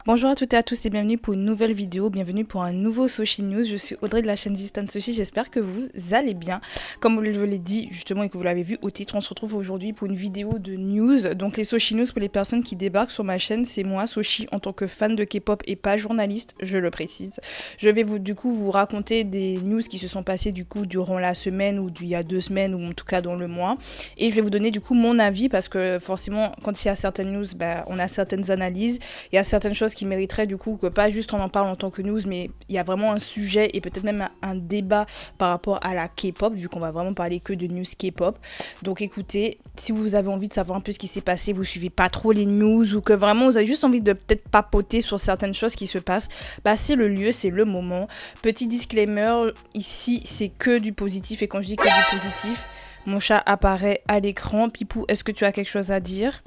Bonjour à toutes et à tous et bienvenue pour une nouvelle vidéo, bienvenue pour un nouveau Soshi News. Je suis Audrey de la chaîne Distant Soshi, j'espère que vous allez bien. Comme je l'ai dit justement et que vous l'avez vu au titre, on se retrouve aujourd'hui pour une vidéo de news. Donc les Soshi News pour les personnes qui débarquent sur ma chaîne, c'est moi Soshi en tant que fan de K-pop et pas journaliste, je le précise. Je vais vous raconter des news qui se sont passées du coup durant la semaine ou il y a 2 semaines ou en tout cas dans le mois. Et je vais vous donner du coup mon avis parce que forcément quand il y a certaines news, on a certaines analyses, il y a certaines choses qui mériterait du coup que pas juste on en parle en tant que news, mais il y a vraiment un sujet et peut-être même un débat par rapport à la K-pop, vu qu'on va vraiment parler que de news K-pop. Donc écoutez, si vous avez envie de savoir un peu ce qui s'est passé, vous suivez pas trop les news ou que vraiment vous avez juste envie de peut-être papoter sur certaines choses qui se passent, c'est le lieu, c'est le moment. Petit disclaimer, ici c'est que du positif et quand je dis que du positif, mon chat apparaît à l'écran. Pipou, est-ce que tu as quelque chose à dire?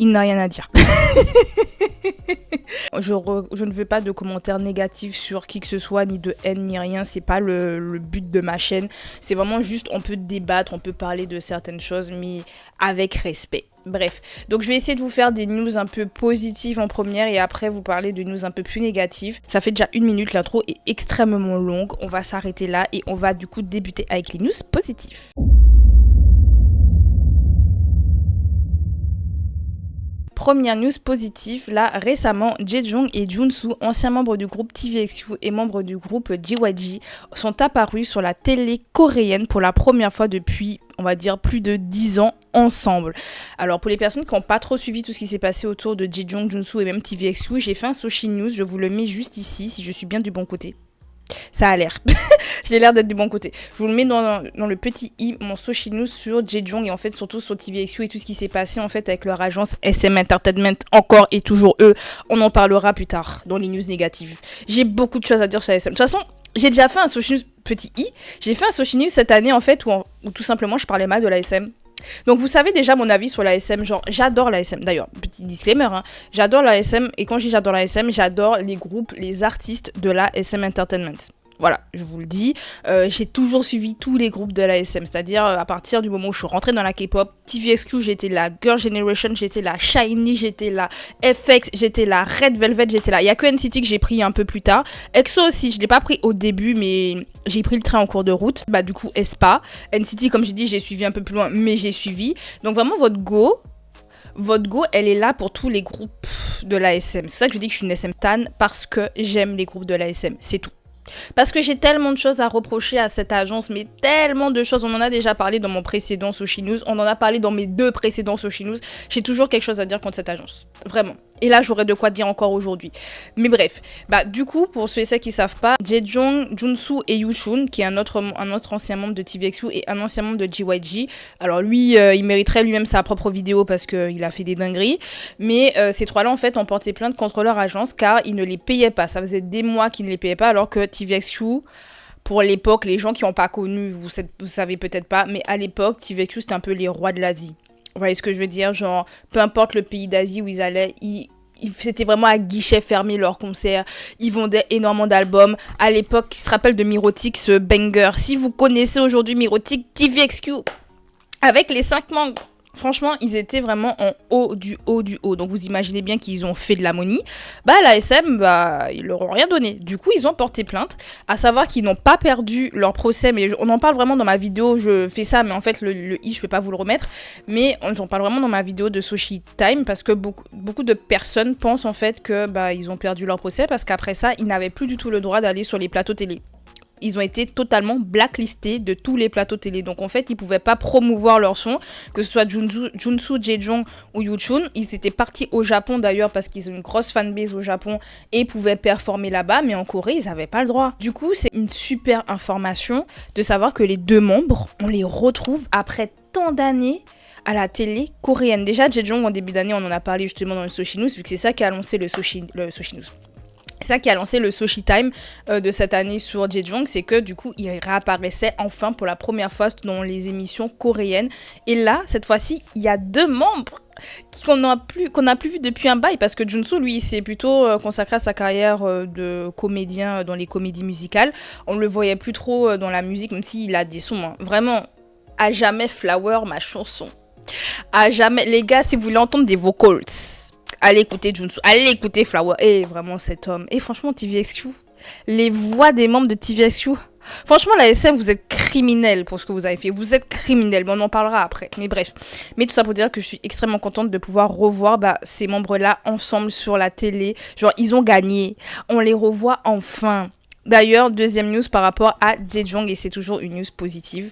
Il n'a rien à dire. Je ne veux pas de commentaires négatifs sur qui que ce soit, ni de haine, ni rien. C'est pas le but de ma chaîne. C'est vraiment juste, on peut débattre, on peut parler de certaines choses, mais avec respect. Bref, donc je vais essayer de vous faire des news un peu positives en première et après vous parler de news un peu plus négatives. Ça fait déjà 1 minute, l'intro est extrêmement longue. On va s'arrêter là et on va du coup débuter avec les news positives. Première news positive, là récemment, Jaejong et Junsu, anciens membres du groupe TVXQ et membres du groupe JYG, sont apparus sur la télé coréenne pour la première fois depuis, on va dire, plus de 10 ans ensemble. Alors pour les personnes qui n'ont pas trop suivi tout ce qui s'est passé autour de Jaejong, Junsu et même TVXQ, j'ai fait un Soshi News, je vous le mets juste ici si je suis bien du bon côté. Ça a l'air. J'ai l'air d'être du bon côté. Je vous le mets dans le petit i, mon Soshi News sur Jaejong et en fait surtout sur TVXQ et tout ce qui s'est passé en fait avec leur agence SM Entertainment, encore et toujours eux. On en parlera plus tard dans les news négatives. J'ai beaucoup de choses à dire sur SM. De toute façon, j'ai déjà fait un Soshi News petit i. J'ai fait un Soshi News cette année en fait où tout simplement je parlais mal de la SM. Donc vous savez déjà mon avis sur la SM, genre j'adore la SM, d'ailleurs petit disclaimer, j'adore la SM et quand je dis j'adore la SM, j'adore les groupes, les artistes de la SM Entertainment. Voilà, je vous le dis, j'ai toujours suivi tous les groupes de la SM, c'est-à-dire à partir du moment où je suis rentrée dans la K-pop, TVXQ, j'étais la Girl Generation, j'étais la Shiny, j'étais la FX, j'étais la Red Velvet, j'étais là. Il y a que NCT que j'ai pris un peu plus tard. EXO aussi, je l'ai pas pris au début, mais j'ai pris le train en cours de route. Du coup, aespa. NCT, comme j'ai dit, j'ai suivi un peu plus loin, mais j'ai suivi. Donc vraiment, votre go, elle est là pour tous les groupes de la SM. C'est ça que je dis que je suis une SM stan, parce que j'aime les groupes de la SM, c'est tout. Parce que j'ai tellement de choses à reprocher à cette agence, mais tellement de choses. On en a déjà parlé dans mon précédent Soshi News, on en a parlé dans mes 2 précédents Soshi News. J'ai toujours quelque chose à dire contre cette agence, vraiment. Et là, j'aurais de quoi dire encore aujourd'hui. Mais bref, du coup, pour ceux et celles qui savent pas, Jaejong, Junsu et Yuchun, qui est un autre ancien membre de TVXQ et un ancien membre de JYG. Alors lui, il mériterait lui-même sa propre vidéo parce qu'il a fait des dingueries. Mais ces 3-là, en fait, ont porté plainte contre leur agence car ils ne les payaient pas. Ça faisait des mois qu'ils ne les payaient pas alors que TVXQ... Pour l'époque, les gens qui n'ont pas connu, vous savez peut-être pas, mais à l'époque, TVXQ, c'était un peu les rois de l'Asie. Vous voyez ce que je veux dire? Genre, peu importe le pays d'Asie où ils allaient, c'était vraiment à guichet fermé leur concert. Ils vendaient énormément d'albums. À l'époque, qui se rappelle de Mirotic, ce banger. Si vous connaissez aujourd'hui Mirotic, TVXQ, avec les 5 membres. Franchement, ils étaient vraiment en haut du haut du haut. Donc vous imaginez bien qu'ils ont fait de la money. La SM, ils leur ont rien donné. Du coup, ils ont porté plainte. À savoir qu'ils n'ont pas perdu leur procès. Mais on en parle vraiment dans ma vidéo. Je fais ça, mais en fait, le i, je vais pas vous le remettre. Mais j'en parle vraiment dans ma vidéo de Soshi Time. Parce que beaucoup de personnes pensent en fait que ils ont perdu leur procès. Parce qu'après ça, ils n'avaient plus du tout le droit d'aller sur les plateaux télé. Ils ont été totalement blacklistés de tous les plateaux télé. Donc en fait, ils pouvaient pas promouvoir leur son, que ce soit Junsu, Jaejong ou Yuchun. Ils étaient partis au Japon d'ailleurs parce qu'ils ont une grosse fanbase au Japon et pouvaient performer là-bas, mais en Corée, ils avaient pas le droit. Du coup, c'est une super information de savoir que les 2 membres, on les retrouve après tant d'années à la télé coréenne. Déjà, Jaejong, en début d'année, on en a parlé justement dans le Soshi News, vu que c'est ça qui a lancé le Soshi News. C'est ça qui a lancé le Soshi Time de cette année sur Jaejong, c'est que du coup il réapparaissait enfin pour la première fois dans les émissions coréennes. Et là, cette fois-ci, il y a 2 membres qu'on n'a plus vu depuis un bail, parce que Junsu, lui, il s'est plutôt consacré à sa carrière de comédien dans les comédies musicales. On le voyait plus trop dans la musique, même s'il a des sons, Vraiment, à jamais Flower, ma chanson. À jamais. Les gars, si vous voulez entendre des vocals, allez écouter Junsu, allez écouter Flower. Et vraiment cet homme. Et franchement, TVXQ, les voix des membres de TVXQ. Franchement, la SM, vous êtes criminels pour ce que vous avez fait. Vous êtes criminels, mais on en parlera après. Mais bref. Mais tout ça pour dire que je suis extrêmement contente de pouvoir revoir ces membres-là ensemble sur la télé. Genre, ils ont gagné. On les revoit enfin. D'ailleurs, deuxième news par rapport à Jejong, et c'est toujours une news positive.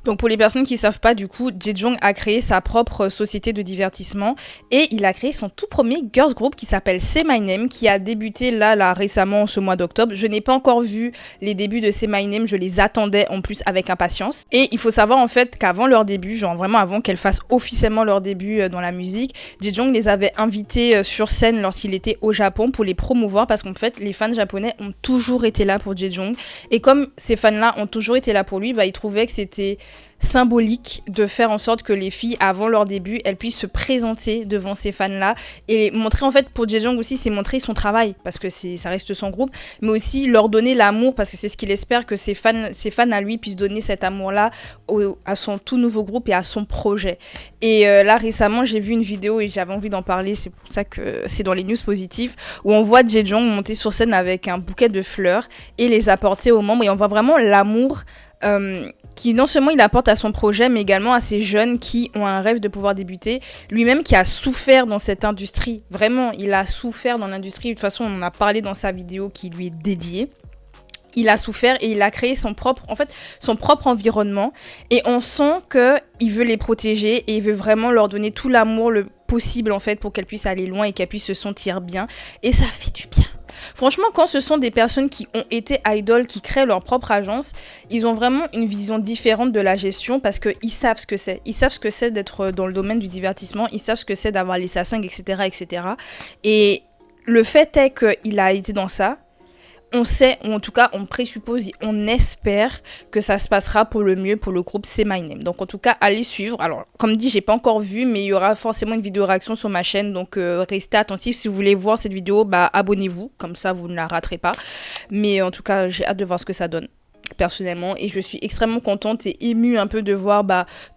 Donc pour les personnes qui ne savent pas, du coup, Jejong a créé sa propre société de divertissement et il a créé son tout premier girls group qui s'appelle Say My Name, qui a débuté là récemment ce mois d'octobre. Je n'ai pas encore vu les débuts de Say My Name, je les attendais en plus avec impatience. Et il faut savoir en fait qu'avant leur début, genre vraiment avant qu'elles fassent officiellement leur début dans la musique, Jejong les avait invités sur scène lorsqu'il était au Japon pour les promouvoir parce qu'en fait les fans japonais ont toujours été là pour Jejong et comme ces fans-là ont toujours été là pour lui, ils trouvaient que c'était symbolique de faire en sorte que les filles avant leur début elles puissent se présenter devant ces fans là et montrer en fait pour Jejong aussi c'est montrer son travail parce que ça reste son groupe mais aussi leur donner l'amour parce que c'est ce qu'il espère que ses fans à lui puissent donner cet amour là à son tout nouveau groupe et à son projet et là récemment j'ai vu une vidéo et j'avais envie d'en parler, c'est pour ça que c'est dans les news positives où on voit Jejong monter sur scène avec un bouquet de fleurs et les apporter aux membres et on voit vraiment l'amour qui non seulement il apporte à son projet, mais également à ces jeunes qui ont un rêve de pouvoir débuter. Lui-même qui a souffert dans cette industrie. Vraiment, il a souffert dans l'industrie. De toute façon, on en a parlé dans sa vidéo qui lui est dédiée. Il a souffert et il a créé son propre environnement. Et on sent qu'il veut les protéger et il veut vraiment leur donner tout l'amour le possible en fait pour qu'elles puissent aller loin et qu'elles puissent se sentir bien. Et ça fait du bien. Franchement, quand ce sont des personnes qui ont été idoles, qui créent leur propre agence, ils ont vraiment une vision différente de la gestion parce qu'ils savent ce que c'est. Ils savent ce que c'est d'être dans le domaine du divertissement, ils savent ce que c'est d'avoir les sassings, etc., etc. Et le fait est qu'il a été dans ça. On sait, ou en tout cas on présuppose, on espère que ça se passera pour le mieux pour le groupe Say My Name. Donc en tout cas, allez suivre. Alors comme dit, j'ai pas encore vu, mais il y aura forcément une vidéo réaction sur ma chaîne. Donc restez attentifs. Si vous voulez voir cette vidéo, abonnez-vous. Comme ça, vous ne la raterez pas. Mais en tout cas, j'ai hâte de voir ce que ça donne personnellement et je suis extrêmement contente et émue un peu de voir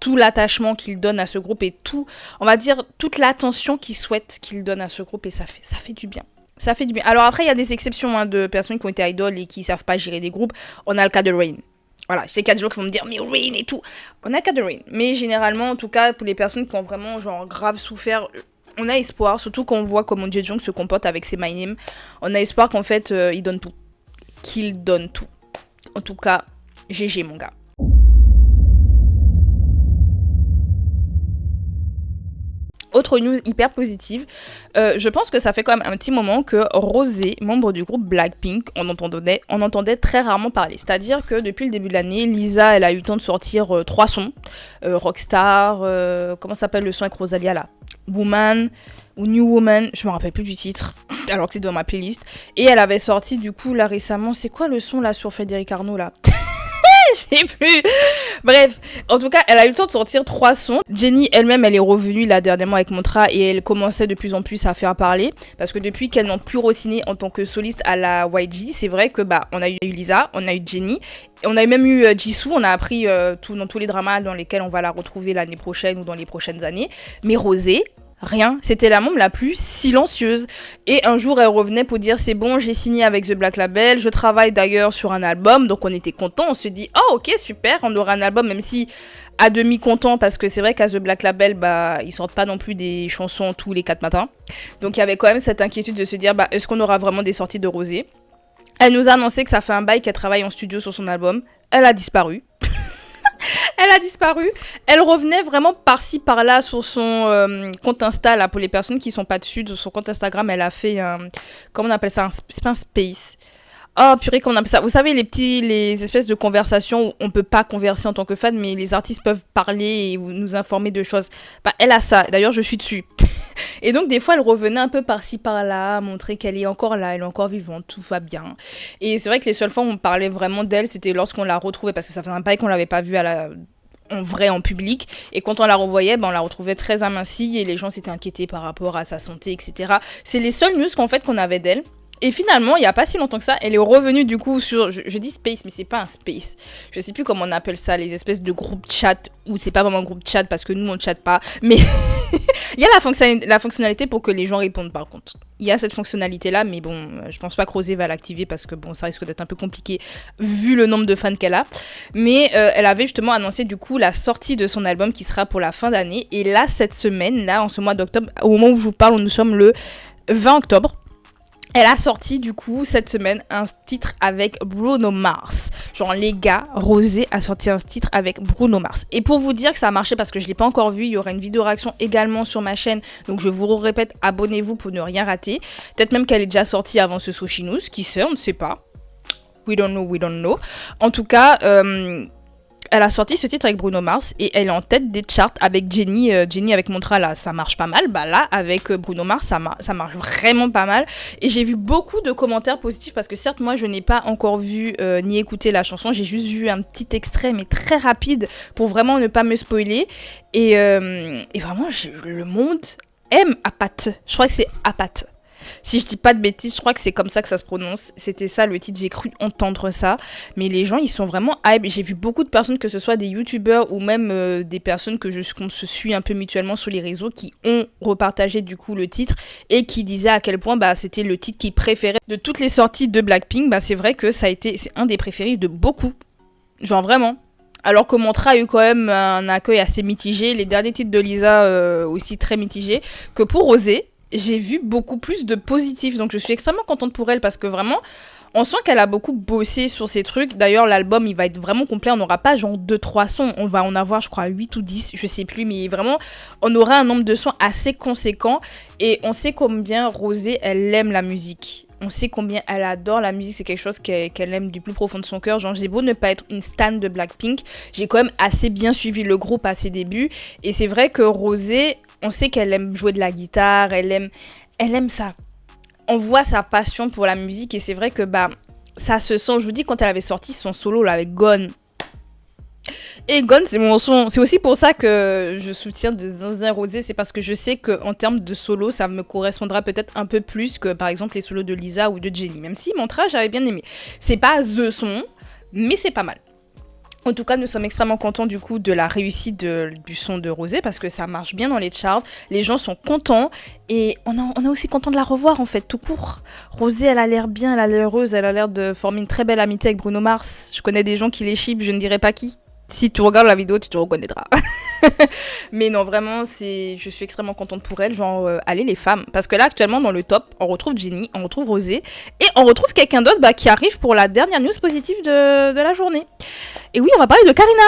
tout l'attachement qu'il donne à ce groupe et tout, on va dire, toute l'attention qu'il souhaite qu'il donne à ce groupe et ça fait du bien. Ça fait du bien. Alors après, il y a des exceptions de personnes qui ont été idoles et qui savent pas gérer des groupes. On a le cas de Rain. Voilà, je sais qu'il y a des gens qui vont me dire, mais Rain et tout. On a le cas de Rain. Mais généralement, en tout cas, pour les personnes qui ont vraiment grave souffert, on a espoir, surtout quand on voit comment Jejong se comporte avec ses My Name. On a espoir qu'en fait, il donne tout. Qu'il donne tout. En tout cas, GG mon gars. Autre news hyper positive, je pense que ça fait quand même un petit moment que Rosé, membre du groupe Blackpink, on entendait très rarement parler. C'est-à-dire que depuis le début de l'année, Lisa, elle a eu le temps de sortir 3 sons. Rockstar, comment s'appelle le son avec Rosalia là, Woman ou New Woman, je me rappelle plus du titre, alors que c'est dans ma playlist. Et elle avait sorti du coup là récemment, c'est quoi le son là sur Frédéric Arnaud là? Je sais plus. Bref, en tout cas, elle a eu le temps de sortir 3 sons. Jennie elle-même, elle est revenue là dernièrement avec Montra et elle commençait de plus en plus à faire parler parce que depuis qu'elles n'ont plus re-signé en tant que soliste à la YG, c'est vrai que on a eu Lisa, on a eu Jennie, on a même eu Jisoo, on a appris dans tous les dramas dans lesquels on va la retrouver l'année prochaine ou dans les prochaines années. Mais Rosé, rien, c'était la membre la plus silencieuse. Et un jour, elle revenait pour dire c'est bon, j'ai signé avec The Black Label, je travaille d'ailleurs sur un album, donc on était contents, on se dit oh ok super, on aura un album, même si à demi content parce que c'est vrai qu'à The Black Label, ils sortent pas non plus des chansons tous les 4 matins. Donc il y avait quand même cette inquiétude de se dire est-ce qu'on aura vraiment des sorties de Rosé. Elle nous a annoncé que ça fait un bail qu'elle travaille en studio sur son album, elle a disparu. Elle a disparu. Elle revenait vraiment par-ci par-là sur son compte Insta là, pour les personnes qui sont pas dessus. De son compte Instagram, elle a fait comment on appelle ça, c'est pas un space. Oh purée, comment on appelle ça. Vous savez les espèces de conversations où on peut pas converser en tant que fan, mais les artistes peuvent parler et nous informer de choses. Elle a ça. D'ailleurs, je suis dessus. Et donc des fois elle revenait un peu par-ci par-là, montrer qu'elle est encore là, elle est encore vivante, tout va bien. Et c'est vrai que les seules fois où on parlait vraiment d'elle, c'était lorsqu'on la retrouvait, parce que ça faisait un bail qu'on l'avait pas vue en vrai, en public, et quand on la revoyait, on la retrouvait très amincie et les gens s'étaient inquiétés par rapport à sa santé, etc. C'est les seules news qu'on avait d'elle. Et finalement, il n'y a pas si longtemps que ça, elle est revenue du coup sur, je dis space, mais c'est pas un space. Je sais plus comment on appelle ça, les espèces de groupes chat, ou c'est pas vraiment un groupe chat parce que nous on chatte pas, mais il y a la fonctionnalité pour que les gens répondent par contre. Il y a cette fonctionnalité là, mais bon, je pense pas que Rosé va l'activer parce que bon, ça risque d'être un peu compliqué vu le nombre de fans qu'elle a. Mais elle avait justement annoncé du coup la sortie de son album qui sera pour la fin d'année. Et là, cette semaine, là, en ce mois d'octobre, au moment où je vous parle, nous sommes le 20 octobre. Elle a sorti du coup cette semaine un titre avec Bruno Mars. Genre les gars, Rosé a sorti un titre avec Bruno Mars. Et pour vous dire que ça a marché parce que je ne l'ai pas encore vu, il y aura une vidéo réaction également sur ma chaîne. Donc je vous répète, abonnez-vous pour ne rien rater. Peut-être même qu'elle est déjà sortie avant ce Sushi News, qui sait, on ne sait pas. We don't know. En tout cas, elle a sorti ce titre avec Bruno Mars et elle est en tête des charts avec Jenny. Jenny avec Montra, là, ça marche pas mal. Bah là, avec Bruno Mars, ça marche vraiment pas mal. Et j'ai vu beaucoup de commentaires positifs parce que certes, moi, je n'ai pas encore vu ni écouté la chanson. J'ai juste vu un petit extrait, mais très rapide pour vraiment ne pas me spoiler. Et vraiment, le monde aime Apat. Je crois que c'est Apat. Si je dis pas de bêtises, je crois que c'est comme ça que ça se prononce. C'était ça le titre, j'ai cru entendre ça. Mais les gens, ils sont vraiment hype. J'ai vu beaucoup de personnes, que ce soit des youtubeurs ou même des personnes qu'on se suit un peu mutuellement sur les réseaux, qui ont repartagé du coup le titre et qui disaient à quel point c'était le titre qu'ils préféraient de toutes les sorties de Blackpink. C'est vrai que c'est un des préférés de beaucoup. Genre vraiment. Alors que Montra a eu quand même un accueil assez mitigé. Les derniers titres de Lisa aussi très mitigés. Que pour Rosé, j'ai vu beaucoup plus de positifs. Donc je suis extrêmement contente pour elle parce que vraiment, on sent qu'elle a beaucoup bossé sur ces trucs. D'ailleurs, l'album, il va être vraiment complet. On n'aura pas genre 2-3 sons. On va en avoir, je crois, 8 ou 10, je sais plus. Mais vraiment, on aura un nombre de sons assez conséquent. Et on sait combien Rosé, elle aime la musique. On sait combien elle adore la musique. C'est quelque chose qu'elle aime du plus profond de son cœur. Genre, j'ai beau ne pas être une stan de Blackpink, j'ai quand même assez bien suivi le groupe à ses débuts. Et c'est vrai que Rosé, on sait qu'elle aime jouer de la guitare. Elle aime ça. On voit sa passion pour la musique et c'est vrai que ça se sent. Je vous dis, quand elle avait sorti son solo là avec Gone. Et Gone, c'est mon son. C'est aussi pour ça que je soutiens de Zinzin Rosé. C'est parce que je sais qu'en termes de solo, ça me correspondra peut-être un peu plus que par exemple les solos de Lisa ou de Jenny. Même si Mantra, j'avais bien aimé. C'est pas the son, mais c'est pas mal. En tout cas, nous sommes extrêmement contents du coup de la réussite du son de Rosé parce que ça marche bien dans les charts. Les gens sont contents et on est aussi content de la revoir en fait, tout court. Rosé, elle a l'air bien, elle a l'air heureuse, elle a l'air de former une très belle amitié avec Bruno Mars. Je connais des gens qui les shippent, je ne dirai pas qui. Si tu regardes la vidéo, tu te reconnaîtras. Mais non, vraiment, je suis extrêmement contente pour elle. Genre, allez les femmes. Parce que là, actuellement, dans le top, on retrouve Jenny, on retrouve Rosé. Et on retrouve quelqu'un d'autre qui arrive pour la dernière news positive de la journée. Et oui, on va parler de Karina.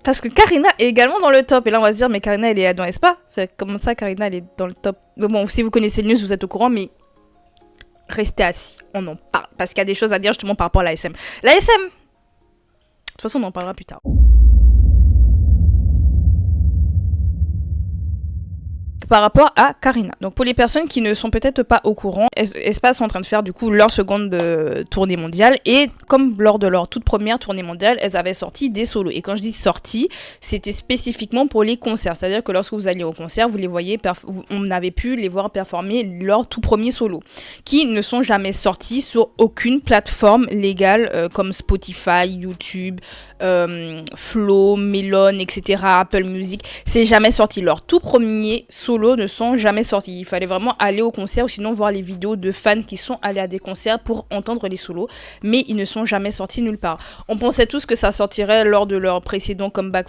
Parce que Karina est également dans le top. Et là, on va se dire, mais Karina, elle est dans Espa. Comment ça, Karina, elle est dans le top? Bon, si vous connaissez le news, vous êtes au courant, mais restez assis. On en parle. Parce qu'il y a des choses à dire justement par rapport à l'ASM. L'ASM! De toute façon, on en parlera plus tard. Par rapport à Karina. Donc pour les personnes qui ne sont peut-être pas au courant, Aespa sont en train de faire du coup leur seconde tournée mondiale et comme lors de leur toute première tournée mondiale, elles avaient sorti des solos. Et quand je dis sorti, c'était spécifiquement pour les concerts. C'est-à-dire que lorsque vous alliez au concert, vous les voyez, on avait pu les voir performer leur tout premier solo, qui ne sont jamais sortis sur aucune plateforme légale comme Spotify, YouTube, Flow, Melon, etc., Apple Music. C'est jamais sorti. Leur tout premier solo ne sont jamais sortis. Il fallait vraiment aller au concert ou sinon voir les vidéos de fans qui sont allés à des concerts pour entendre les solos, mais ils ne sont jamais sortis nulle part. On pensait tous que ça sortirait lors de leur précédent comeback,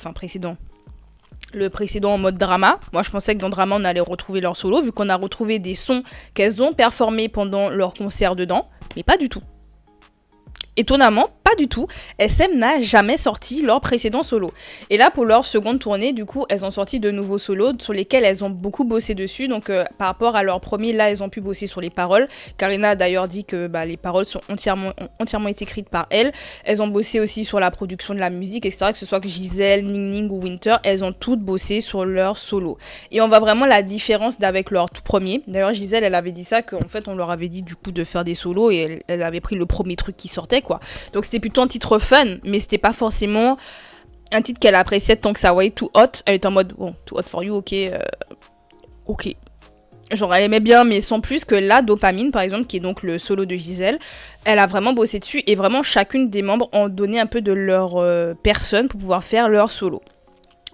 le précédent en mode drama. Moi je pensais que dans drama on allait retrouver leur solo vu qu'on a retrouvé des sons qu'elles ont performés pendant leur concert dedans, mais pas du tout. Étonnamment, pas du tout. SM n'a jamais sorti leur précédent solo. Et là, pour leur seconde tournée, du coup, elles ont sorti de nouveaux solos sur lesquels elles ont beaucoup bossé dessus. Donc, par rapport à leur premier, là, elles ont pu bosser sur les paroles. Karina a d'ailleurs dit que les paroles ont entièrement été écrites par elle. Elles ont bossé aussi sur la production de la musique, etc. Que ce soit que Giselle, Ning Ning ou Winter, elles ont toutes bossé sur leur solo. Et on voit vraiment la différence d'avec leur tout premier. D'ailleurs, Giselle, elle avait dit ça, qu'en fait, on leur avait dit du coup de faire des solos et elle avait pris le premier truc qui sortait, quoi. Donc c'était plutôt un titre fun, mais c'était pas forcément un titre qu'elle appréciait tant que ça. Ouais, Too Hot, elle était en mode bon, Too Hot for You, ok. Genre, elle aimait bien, mais sans plus que la Dopamine, par exemple, qui est donc le solo de Gisèle. Elle a vraiment bossé dessus et vraiment chacune des membres ont donné un peu de leur personne pour pouvoir faire leur solo.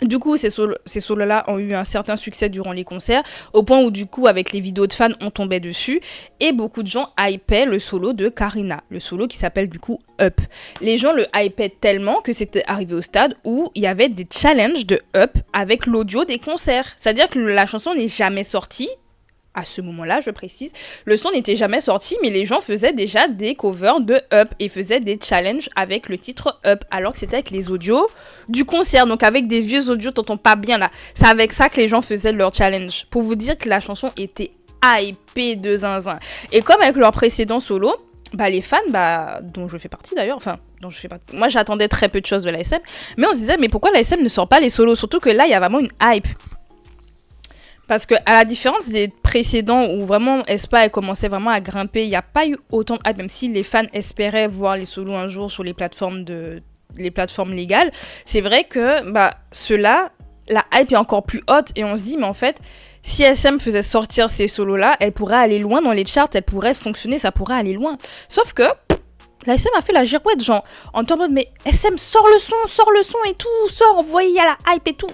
Du coup, ces solos-là ont eu un certain succès durant les concerts, au point où du coup, avec les vidéos de fans, on tombait dessus, et beaucoup de gens hypaient le solo de Karina, le solo qui s'appelle du coup Up. Les gens le hypaient tellement que c'était arrivé au stade où il y avait des challenges de Up avec l'audio des concerts. C'est-à-dire que la chanson n'est jamais sortie. À ce moment-là, je précise, le son n'était jamais sorti, mais les gens faisaient déjà des covers de Up et faisaient des challenges avec le titre Up, alors que c'était avec les audios du concert, donc avec des vieux audios, t'entends pas bien là. C'est avec ça que les gens faisaient leur challenge, pour vous dire que la chanson était hypée de zinzin. Et comme avec leur précédent solo, bah les fans, dont je fais partie d'ailleurs, moi j'attendais très peu de choses de la SM, mais on se disait, mais pourquoi la SM ne sort pas les solos, surtout que là, il y a vraiment une hype. Parce que à la différence des précédents où vraiment aespa elle commençait vraiment à grimper, il n'y a pas eu autant de hype, même si les fans espéraient voir les solos un jour sur les plateformes légales. C'est vrai que ceux-là, la hype est encore plus haute et on se dit mais en fait, si SM faisait sortir ces solos-là, elle pourrait aller loin dans les charts, elle pourrait fonctionner, ça pourrait aller loin. Sauf que la SM a fait la girouette, genre en temps mode mais SM sort le son et tout, sort, vous voyez il y a la hype et tout.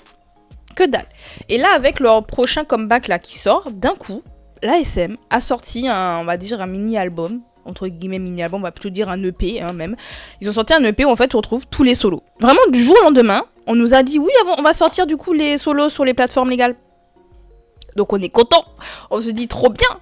Que dalle. Et là, avec leur prochain comeback là qui sort, d'un coup, l'ASM a sorti un mini-album, entre guillemets mini-album, on va plutôt dire un EP même. Ils ont sorti un EP où en fait on retrouve tous les solos. Vraiment du jour au lendemain, on nous a dit oui, on va sortir du coup les solos sur les plateformes légales. Donc on est content, on se dit trop bien.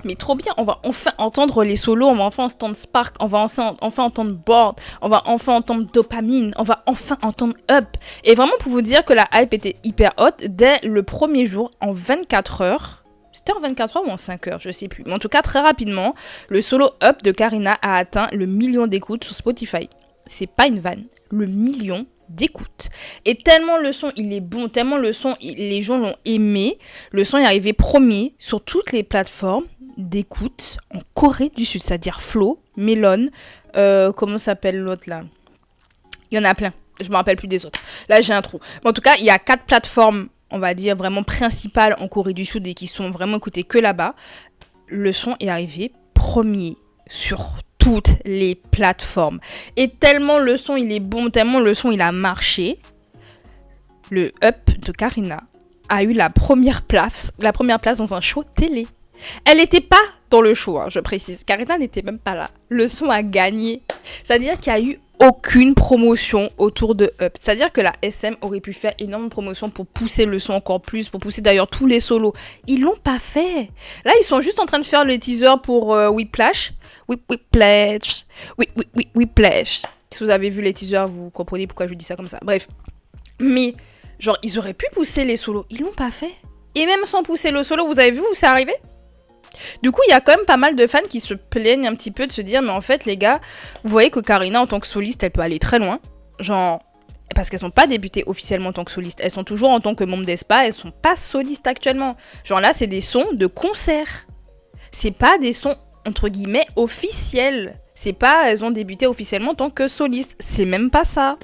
Mais trop bien, on va enfin entendre les solos, on va enfin entendre Spark, on va enfin entendre Bored, on va enfin entendre Dopamine, on va enfin entendre Up. Et vraiment pour vous dire que la hype était hyper haute, dès le premier jour, en 24 heures, c'était en 24 heures ou en 5 heures, je sais plus. Mais en tout cas, très rapidement, le solo Up de Karina a atteint le 1 million d'écoutes sur Spotify. C'est pas une vanne, le 1 million d'écoute. Et tellement le son il est bon, tellement le son les gens l'ont aimé, le son est arrivé premier sur toutes les plateformes d'écoute en Corée du Sud, c'est-à-dire Flow, Melon, comment s'appelle l'autre là, il y en a plein, je me rappelle plus des autres, là j'ai un trou, mais en tout cas il y a 4 plateformes on va dire vraiment principales en Corée du Sud et qui sont vraiment écoutées que là-bas. Le son est arrivé premier sur toutes les plateformes. Et tellement le son il est bon, tellement le son il a marché, le Up de Karina a eu la première place dans un show télé. Elle n'était pas dans le show, je précise. Karina n'était même pas là. Le son a gagné. C'est-à-dire qu'il n'y a eu aucune promotion autour de Up. C'est-à-dire que la SM aurait pu faire énormément de promotions pour pousser le son encore plus, pour pousser d'ailleurs tous les solos. Ils l'ont pas fait. Là, ils sont juste en train de faire les teasers pour Whiplash. Whiplash. Whiplash. Si vous avez vu les teasers, vous comprenez pourquoi je dis ça comme ça. Bref. Mais, genre, ils auraient pu pousser les solos. Ils l'ont pas fait. Et même sans pousser le solo, vous avez vu où c'est arrivé ? Du coup, il y a quand même pas mal de fans qui se plaignent un petit peu de se dire, mais en fait, les gars, vous voyez que Karina, en tant que soliste, elle peut aller très loin. Genre, parce qu'elles sont pas débutées officiellement en tant que solistes. Elles sont toujours en tant que membre d'aespa, elles sont pas solistes actuellement. Genre là, c'est des sons de concert. C'est pas des sons, entre guillemets, officiels. C'est pas, elles ont débuté officiellement en tant que solistes. C'est même pas ça.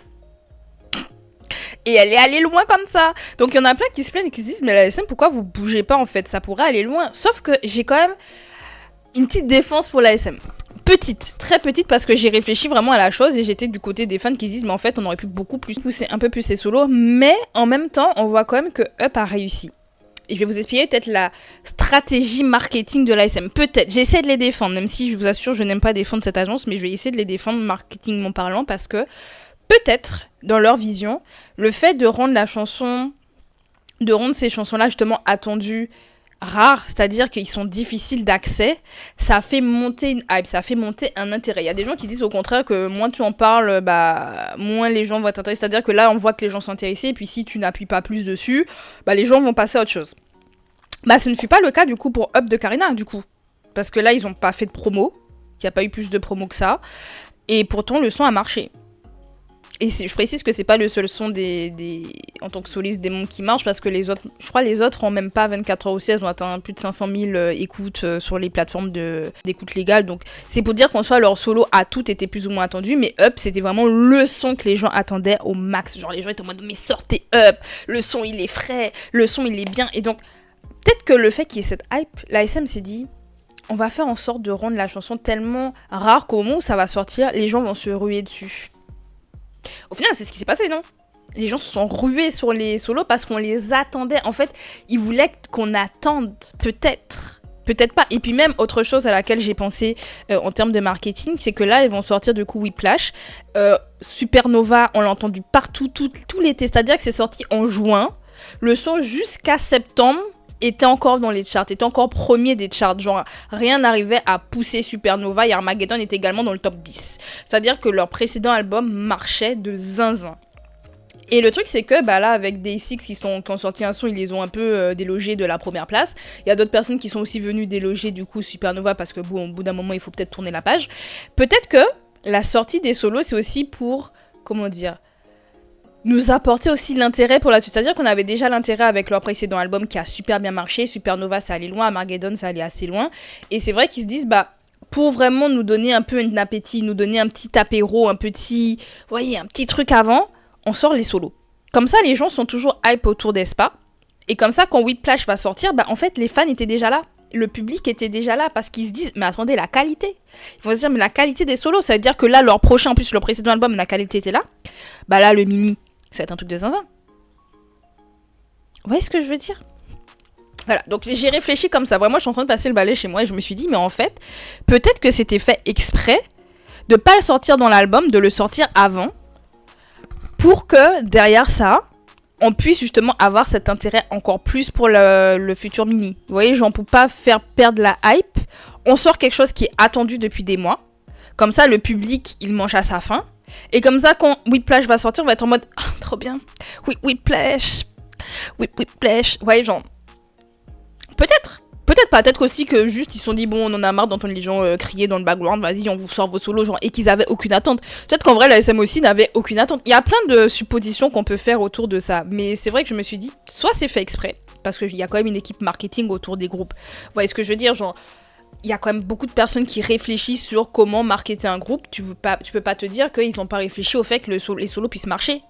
Et elle est allée loin comme ça. Donc il y en a plein qui se plaignent et qui se disent mais la SM pourquoi vous bougez pas en fait, ça pourrait aller loin. Sauf que j'ai quand même une petite défense pour la SM. Petite, très petite parce que j'ai réfléchi vraiment à la chose et j'étais du côté des fans qui se disent mais en fait on aurait pu beaucoup plus pousser un peu plus ses solos. Mais en même temps on voit quand même que Up a réussi. Et je vais vous expliquer peut-être la stratégie marketing de l'ASM. Peut-être. J'essaie de les défendre, même si je vous assure je n'aime pas défendre cette agence, mais je vais essayer de les défendre marketingment parlant parce que peut-être, dans leur vision, le fait de rendre ces chansons-là justement attendues, rares, c'est-à-dire qu'ils sont difficiles d'accès, ça fait monter une hype, ça fait monter un intérêt. Il y a des gens qui disent au contraire que moins tu en parles, moins les gens vont t'intéresser. C'est-à-dire que là, on voit que les gens sont intéressés, et puis si tu n'appuies pas plus dessus, les gens vont passer à autre chose. Ce ne fut pas le cas du coup pour Up de Karina, du coup. Parce que là, ils n'ont pas fait de promo, il n'y a pas eu plus de promo que ça, et pourtant le son a marché. Et je précise que c'est pas le seul son en tant que soliste des membres qui marche, parce que les autres ont même pas 24 heures aussi, elles ont atteint plus de 500 000 écoutes sur les plateformes d'écoute légale. Donc c'est pour dire qu'en soi leur solo a toutes été plus ou moins attendu, mais Up c'était vraiment le son que les gens attendaient au max. Genre les gens étaient en mode mais sortez Up, le son il est frais, le son il est bien. Et donc peut-être que le fait qu'il y ait cette hype, la SM s'est dit, on va faire en sorte de rendre la chanson tellement rare qu'au moment où ça va sortir, les gens vont se ruer dessus. Au final, c'est ce qui s'est passé, non? Les gens se sont rués sur les solos parce qu'on les attendait. En fait, ils voulaient qu'on attende, peut-être pas. Et puis même, autre chose à laquelle j'ai pensé en termes de marketing, c'est que là, ils vont sortir du coup Whiplash. Supernova, on l'a entendu partout, tout l'été. C'est-à-dire que c'est sorti en juin. Le son, jusqu'à septembre, était encore dans les charts, était encore premier des charts. Genre, rien n'arrivait à pousser Supernova et Armageddon est également dans le top 10. C'est-à-dire que leur précédent album marchait de zinzin. Et le truc, c'est que là, avec Day6 qui ont sorti un son, ils les ont un peu délogés de la première place. Il y a d'autres personnes qui sont aussi venues déloger du coup Supernova parce que bon, au bout d'un moment, il faut peut-être tourner la page. Peut-être que la sortie des solos, c'est aussi pour, comment dire, nous apporter aussi l'intérêt pour la suite. C'est-à-dire qu'on avait déjà l'intérêt avec leur précédent album qui a super bien marché. Supernova, ça allait loin. Armageddon, ça allait assez loin. Et c'est vrai qu'ils se disent, pour vraiment nous donner un peu un appétit, nous donner un petit apéro, un petit truc avant, on sort les solos. Comme ça, les gens sont toujours hype autour d'Espa. Et comme ça, quand Whiplash va sortir, en fait, les fans étaient déjà là. Le public était déjà là parce qu'ils se disent, mais attendez, la qualité. Ils vont se dire, mais la qualité des solos, ça veut dire que là, leur prochain, en plus, le précédent album, la qualité était là. Là, le mini, ça va être un truc de zinzin. Vous voyez ce que je veux dire? Voilà, donc j'ai réfléchi comme ça. Vraiment, je suis en train de passer le balai chez moi et je me suis dit, mais en fait, peut-être que c'était fait exprès de pas le sortir dans l'album, de le sortir avant, pour que derrière ça, on puisse justement avoir cet intérêt encore plus pour le futur mini. Vous voyez, genre pour pas faire perdre la hype, on sort quelque chose qui est attendu depuis des mois. Comme ça, le public, il mange à sa faim. Et comme ça, quand Whiplash va sortir, on va être en mode « trop bien, Whiplash, Whiplash ». Ouais, genre, peut-être pas, peut-être aussi que juste ils se sont dit bon on en a marre d'entendre les gens crier dans le background, vas-y on vous sort vos solos, genre, et qu'ils avaient aucune attente. Peut-être qu'en vrai la SM aussi n'avait aucune attente. Il y a plein de suppositions qu'on peut faire autour de ça, mais c'est vrai que je me suis dit soit c'est fait exprès, parce qu'il y a quand même une équipe marketing autour des groupes. Vous voyez ce que je veux dire, genre il y a quand même beaucoup de personnes qui réfléchissent sur comment marketer un groupe. Tu peux pas te dire qu'ils n'ont pas réfléchi au fait que les solos puissent marcher.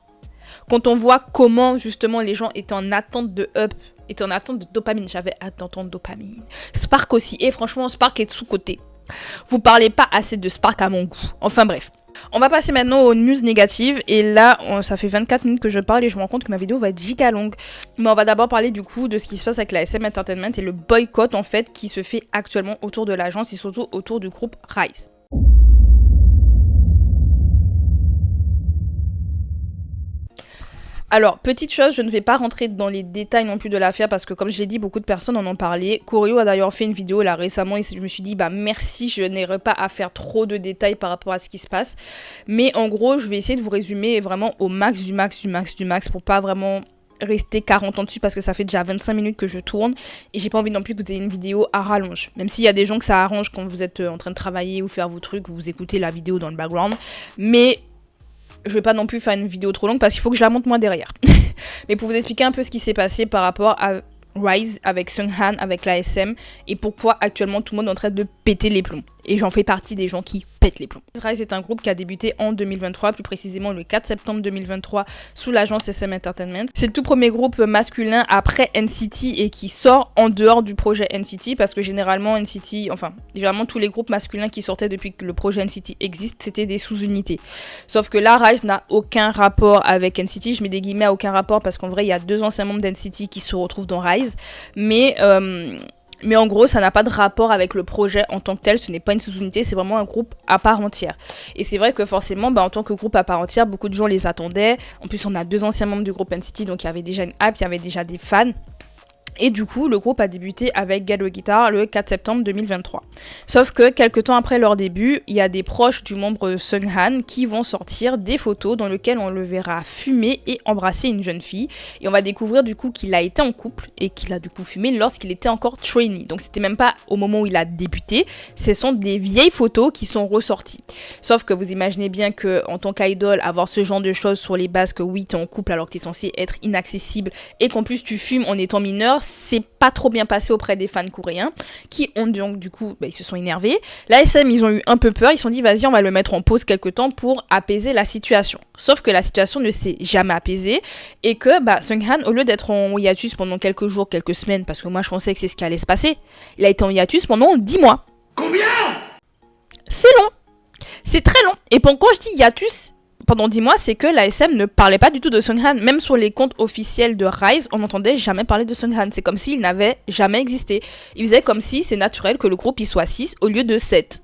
Quand on voit comment justement les gens étaient en attente de up, étaient en attente de dopamine, j'avais hâte d'entendre dopamine. Spark aussi, et franchement Spark est sous-coté. Vous parlez pas assez de Spark à mon goût. Enfin bref. On va passer maintenant aux news négatives, et là ça fait 24 minutes que je parle et je me rends compte que ma vidéo va être giga longue. Mais on va d'abord parler du coup de ce qui se passe avec la SM Entertainment et le boycott en fait qui se fait actuellement autour de l'agence et surtout autour du groupe Rise. Alors, petite chose, je ne vais pas rentrer dans les détails non plus de l'affaire parce que comme je l'ai dit, beaucoup de personnes en ont parlé. Choreo a d'ailleurs fait une vidéo là récemment et je me suis dit merci, je n'aurai pas à faire trop de détails par rapport à ce qui se passe. Mais en gros, je vais essayer de vous résumer vraiment au max du max pour pas vraiment rester 40 ans dessus parce que ça fait déjà 25 minutes que je tourne et j'ai pas envie non plus que vous ayez une vidéo à rallonge. Même s'il y a des gens que ça arrange quand vous êtes en train de travailler ou faire vos trucs, vous écoutez la vidéo dans le background. Mais je vais pas non plus faire une vidéo trop longue parce qu'il faut que je la monte moi derrière. Mais pour vous expliquer un peu ce qui s'est passé par rapport à Rise avec Seunghan, avec la SM et pourquoi actuellement tout le monde est en train de péter les plombs. Et j'en fais partie des gens qui pètent les plombs. Rise est un groupe qui a débuté en 2023, plus précisément le 4 septembre 2023 sous l'agence SM Entertainment. C'est le tout premier groupe masculin après NCT et qui sort en dehors du projet NCT parce que généralement tous les groupes masculins qui sortaient depuis que le projet NCT existe, c'était des sous-unités. Sauf que là, Rise n'a aucun rapport avec NCT. Je mets des guillemets à aucun rapport parce qu'en vrai, il y a 2 anciens membres d'NCT qui se retrouvent dans Rise. Mais en gros, ça n'a pas de rapport avec le projet en tant que tel, ce n'est pas une sous-unité, c'est vraiment un groupe à part entière. Et c'est vrai que forcément, en tant que groupe à part entière, beaucoup de gens les attendaient. En plus, on a 2 anciens membres du groupe NCT, donc il y avait déjà une hype, il y avait déjà des fans. Et du coup, le groupe a débuté avec Gallo Guitar le 4 septembre 2023. Sauf que, quelques temps après leur début, il y a des proches du membre Seunghan qui vont sortir des photos dans lesquelles on le verra fumer et embrasser une jeune fille. Et on va découvrir du coup qu'il a été en couple et qu'il a du coup fumé lorsqu'il était encore trainee. Donc c'était même pas au moment où il a débuté, ce sont des vieilles photos qui sont ressorties. Sauf que vous imaginez bien que en tant qu'idol, avoir ce genre de choses sur les bases que oui, t'es en couple alors que t'es censé être inaccessible et qu'en plus tu fumes en étant mineur, s'est pas trop bien passé auprès des fans coréens qui ont donc du coup, ils se sont énervés. La SM, ils ont eu un peu peur, ils se sont dit vas-y, on va le mettre en pause quelque temps pour apaiser la situation. Sauf que la situation ne s'est jamais apaisée et que Seunghan, au lieu d'être en hiatus pendant quelques jours, quelques semaines, parce que moi je pensais que c'est ce qui allait se passer, il a été en hiatus pendant 10 mois. Combien ? C'est long. C'est très long. Et quand je dis hiatus pendant 10 mois, c'est que la SM ne parlait pas du tout de Seunghan. Même sur les comptes officiels de Rise, on n'entendait jamais parler de Seunghan. C'est comme s'il n'avait jamais existé. Il faisait comme si c'est naturel que le groupe y soit 6 au lieu de 7.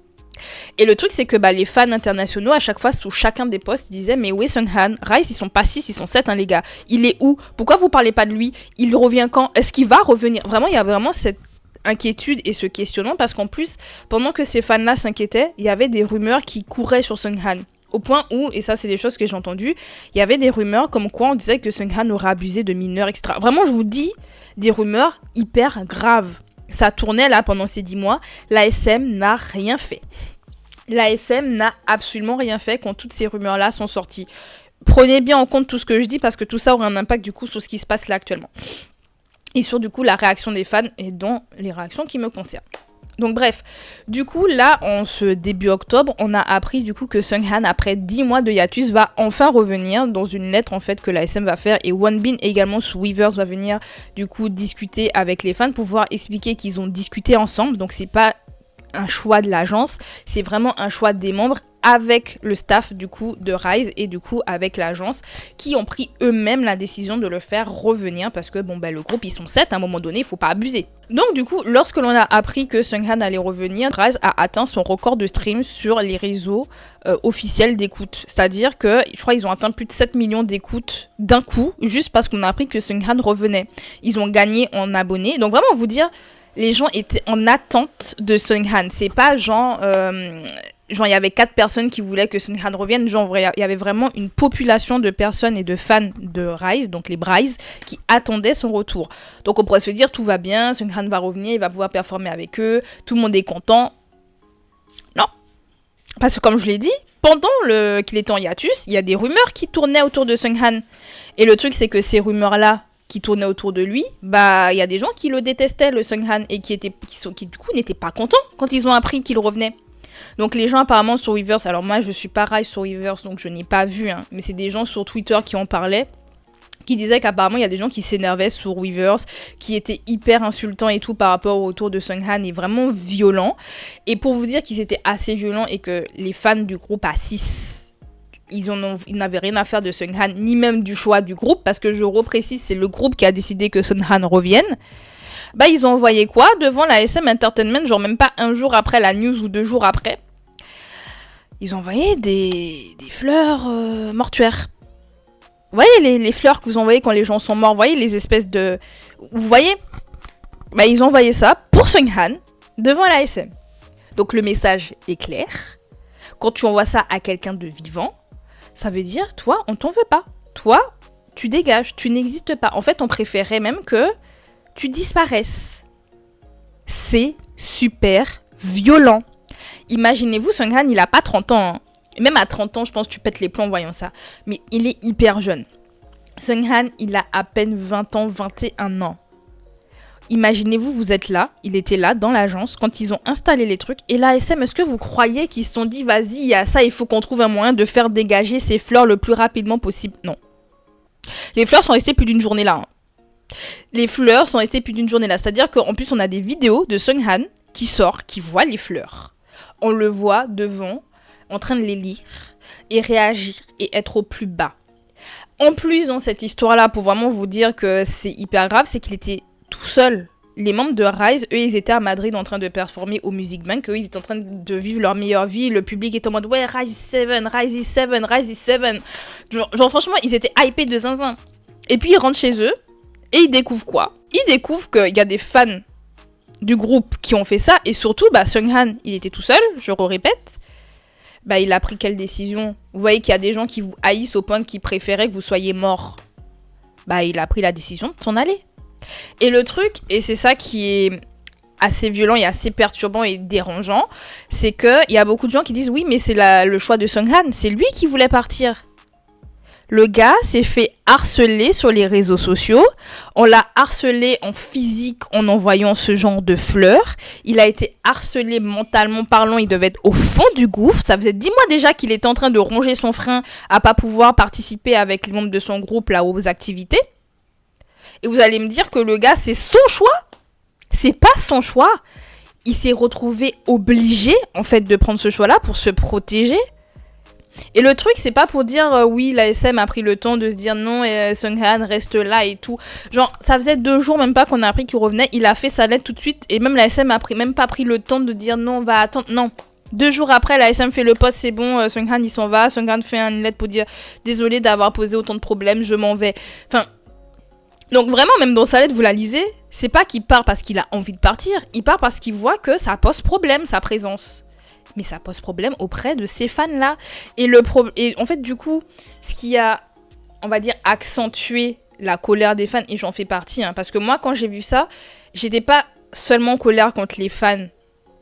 Et le truc, c'est que les fans internationaux, à chaque fois, sous chacun des posts, disaient mais où est Seunghan ? Rise, ils sont pas 6, ils sont 7, les gars. Il est où ? Pourquoi vous parlez pas de lui ? Il revient quand ? Est-ce qu'il va revenir ? Vraiment, il y a vraiment cette inquiétude et ce questionnement parce qu'en plus, pendant que ces fans-là s'inquiétaient, il y avait des rumeurs qui couraient sur Seunghan. Au point où, et ça c'est des choses que j'ai entendues, il y avait des rumeurs comme quoi on disait que Seunghan aurait abusé de mineurs, etc. Vraiment, je vous dis, des rumeurs hyper graves. Ça tournait là pendant ces 10 mois. L'ASM n'a rien fait. L'ASM n'a absolument rien fait quand toutes ces rumeurs-là sont sorties. Prenez bien en compte tout ce que je dis parce que tout ça aura un impact du coup sur ce qui se passe là actuellement. Et sur du coup la réaction des fans et dont les réactions qui me concernent. Donc bref, du coup là en ce début octobre, on a appris du coup que Seunghan après 10 mois de hiatus va enfin revenir dans une lettre en fait que la SM va faire et Wonbin également sous Weverse va venir du coup discuter avec les fans pour pouvoir expliquer qu'ils ont discuté ensemble. Donc c'est pas un choix de l'agence, c'est vraiment un choix des membres avec le staff du coup de Rise et du coup avec l'agence qui ont pris eux-mêmes la décision de le faire revenir parce que le groupe ils sont 7 à un moment donné, il faut pas abuser. Donc du coup, lorsque l'on a appris que Seunghan allait revenir, Rise a atteint son record de stream sur les réseaux officiels d'écoute. C'est-à-dire que je crois qu'ils ont atteint plus de 7 millions d'écoutes d'un coup juste parce qu'on a appris que Seunghan revenait. Ils ont gagné en abonnés. Donc vraiment vous dire, les gens étaient en attente de Seunghan. C'est pas genre il y avait 4 personnes qui voulaient que Seunghan revienne. Genre, il y avait vraiment une population de personnes et de fans de Rise, donc les Bryce, qui attendaient son retour. Donc on pourrait se dire, tout va bien, Seunghan va revenir, il va pouvoir performer avec eux, tout le monde est content. Non. Parce que comme je l'ai dit, pendant qu'il était en hiatus, il y a des rumeurs qui tournaient autour de Seunghan. Et le truc, c'est que ces rumeurs-là, qui tournaient autour de lui, il y a des gens qui le détestaient, le Seunghan, et qui du coup n'étaient pas contents quand ils ont appris qu'il revenait. Donc les gens apparemment sur Weverse, alors moi je suis pareil sur Weverse donc je n'ai pas vu, mais c'est des gens sur Twitter qui en parlaient, qui disaient qu'apparemment il y a des gens qui s'énervaient sur Weverse, qui étaient hyper insultants et tout par rapport au retour de Seunghan et vraiment violents. Et pour vous dire qu'ils étaient assez violents et que les fans du groupe à 6, ils n'avaient rien à faire de Seunghan, ni même du choix du groupe, parce que je reprécise, c'est le groupe qui a décidé que Seunghan revienne. Ils ont envoyé quoi devant la SM Entertainment, genre même pas un jour après la news ou 2 jours après. Ils ont envoyé des fleurs mortuaires. Vous voyez les fleurs que vous envoyez quand les gens sont morts, vous voyez les espèces de... Vous voyez ils ont envoyé ça pour Seunghan devant la SM. Donc le message est clair. Quand tu envoies ça à quelqu'un de vivant, ça veut dire, toi, on t'en veut pas. Toi, tu dégages, tu n'existes pas. En fait, on préférait même que tu disparaisses. C'est super violent. Imaginez-vous, Seunghan, il a pas 30 ans. Même à 30 ans, je pense que tu pètes les plombs en voyant ça. Mais il est hyper jeune. Seunghan, il a à peine 20 ans, 21 ans. Imaginez-vous, vous êtes là, il était là dans l'agence quand ils ont installé les trucs. Et la SM, est-ce que vous croyez qu'ils se sont dit, vas-y, il y a ça, il faut qu'on trouve un moyen de faire dégager ces fleurs le plus rapidement possible? Non. Les fleurs sont restées plus d'une journée là. Les fleurs sont restées plus d'une journée là. C'est-à-dire qu'en plus, on a des vidéos de Seunghan qui sort, qui voit les fleurs. On le voit devant, en train de les lire et réagir et être au plus bas. En plus, dans cette histoire-là, pour vraiment vous dire que c'est hyper grave, c'est qu'il était tout seul. Les membres de Rise, eux, ils étaient à Madrid en train de performer au Music Bank. Eux, ils étaient en train de vivre leur meilleure vie. Le public était en mode, ouais, Rise is 7, Rise is 7, Rise is 7. Genre franchement, ils étaient hypés de zinzin. Et puis, ils rentrent chez eux et ils découvrent quoi? Ils découvrent qu'il y a des fans du groupe qui ont fait ça. Et surtout, Seunghan, il était tout seul, je répète. Il a pris quelle décision? Vous voyez qu'il y a des gens qui vous haïssent au point qu'ils préféraient que vous soyez mort. Il a pris la décision de s'en aller. Et le truc, et c'est ça qui est assez violent et assez perturbant et dérangeant, c'est qu'il y a beaucoup de gens qui disent oui, mais c'est le choix de Seunghan, c'est lui qui voulait partir. Le gars s'est fait harceler sur les réseaux sociaux. On l'a harcelé en physique en envoyant ce genre de fleurs. Il a été harcelé mentalement parlant. Il devait être au fond du gouffre. Ça faisait 10 mois déjà qu'il était en train de ronger son frein à pas pouvoir participer avec les membres de son groupe là aux activités. Et vous allez me dire que le gars, c'est son choix? C'est pas son choix. Il s'est retrouvé obligé en fait de prendre ce choix-là pour se protéger. Et le truc, c'est pas pour dire oui, l'ASM a pris le temps de se dire non, Seunghan reste là et tout. Genre, ça faisait 2 jours même pas qu'on a appris qu'il revenait. Il a fait sa lettre tout de suite et même l'ASM a même pas pris le temps de dire non, on va attendre. Non. 2 jours après, l'ASM fait le post, c'est bon, Seunghan il s'en va. Seunghan fait une lettre pour dire désolé d'avoir posé autant de problèmes, je m'en vais. Enfin, donc vraiment, même dans sa lettre, vous la lisez, c'est pas qu'il part parce qu'il a envie de partir. Il part parce qu'il voit que ça pose problème, sa présence. Mais ça pose problème auprès de ces fans-là. Et en fait, du coup, ce qui a, on va dire, accentué la colère des fans, et j'en fais partie, hein, parce que moi, quand j'ai vu ça, j'étais pas seulement en colère contre les fans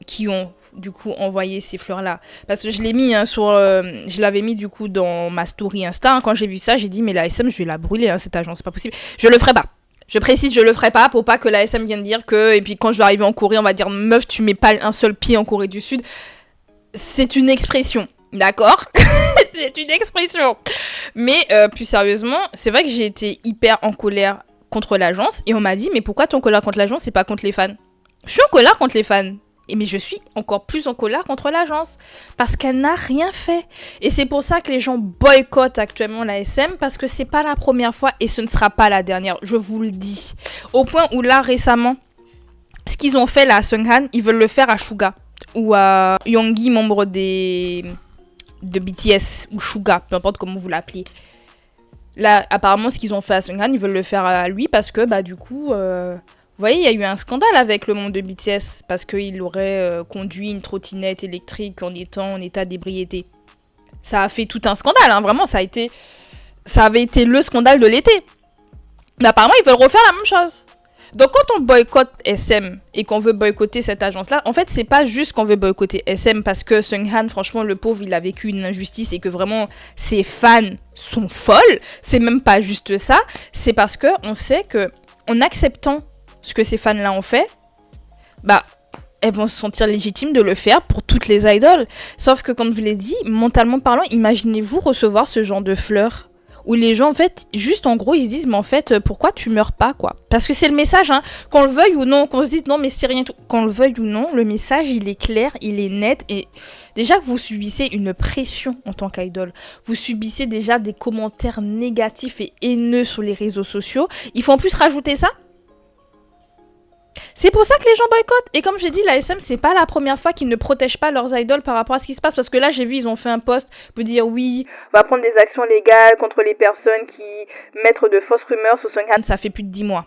qui ont, du coup, envoyé ces fleurs-là. Parce que je l'ai mis je l'avais mis, du coup, dans ma story Insta. Hein, quand j'ai vu ça, j'ai dit, mais la SM, je vais la brûler, hein, cette agence, c'est pas possible. Je le ferai pas. Je précise, je le ferai pas pour pas que la SM vienne dire que, et puis quand je vais arriver en Corée, on va dire, meuf, tu mets pas un seul pied en Corée du Sud. C'est une expression, d'accord? C'est une expression. Mais plus sérieusement, c'est vrai que j'ai été hyper en colère contre l'agence. Et on m'a dit, mais pourquoi t'es en colère contre l'agence et pas contre les fans? Je suis en colère contre les fans. Mais je suis encore plus en colère contre l'agence. Parce qu'elle n'a rien fait. Et c'est pour ça que les gens boycottent actuellement la SM. Parce que c'est pas la première fois et ce ne sera pas la dernière. Je vous le dis. Au point où là, récemment, ce qu'ils ont fait là à Seunghan, ils veulent le faire à Suga. Ou à Yoongi, membre de BTS, ou Suga, peu importe comment vous l'appelez. Là, apparemment, ce qu'ils ont fait à Seunghan, ils veulent le faire à lui parce que, bah, du coup, vous voyez, il y a eu un scandale avec le membre de BTS parce qu'il aurait conduit une trottinette électrique en étant en état d'ébriété. Ça a fait tout un scandale, hein, vraiment, ça avait été le scandale de l'été. Mais apparemment, ils veulent refaire la même chose. Donc quand on boycotte SM et qu'on veut boycotter cette agence-là, en fait, c'est pas juste qu'on veut boycotter SM parce que Seunghan, franchement, le pauvre, il a vécu une injustice et que vraiment, ses fans sont folles. C'est même pas juste ça. C'est parce que on sait que en acceptant ce que ces fans-là ont fait, bah, elles vont se sentir légitimes de le faire pour toutes les idoles. Sauf que, comme je vous l'ai dit, mentalement parlant, imaginez-vous recevoir ce genre de fleurs. Où les gens, en fait, juste en gros, ils se disent, mais en fait, pourquoi tu meurs pas, quoi? Parce que c'est le message, hein, qu'on le veuille ou non, qu'on se dise, non, mais c'est rien tout. Qu'on le veuille ou non, le message, il est clair, il est net. Et déjà que vous subissez une pression en tant qu'idole, vous subissez déjà des commentaires négatifs et haineux sur les réseaux sociaux, il faut en plus rajouter ça? C'est pour ça que les gens boycottent. Et comme j'ai dit, la SM, c'est pas la première fois qu'ils ne protègent pas leurs idoles par rapport à ce qui se passe. Parce que là, j'ai vu, ils ont fait un post pour dire oui, on va prendre des actions légales contre les personnes qui mettent de fausses rumeurs sur Seunghan. Ça fait plus de 10 mois.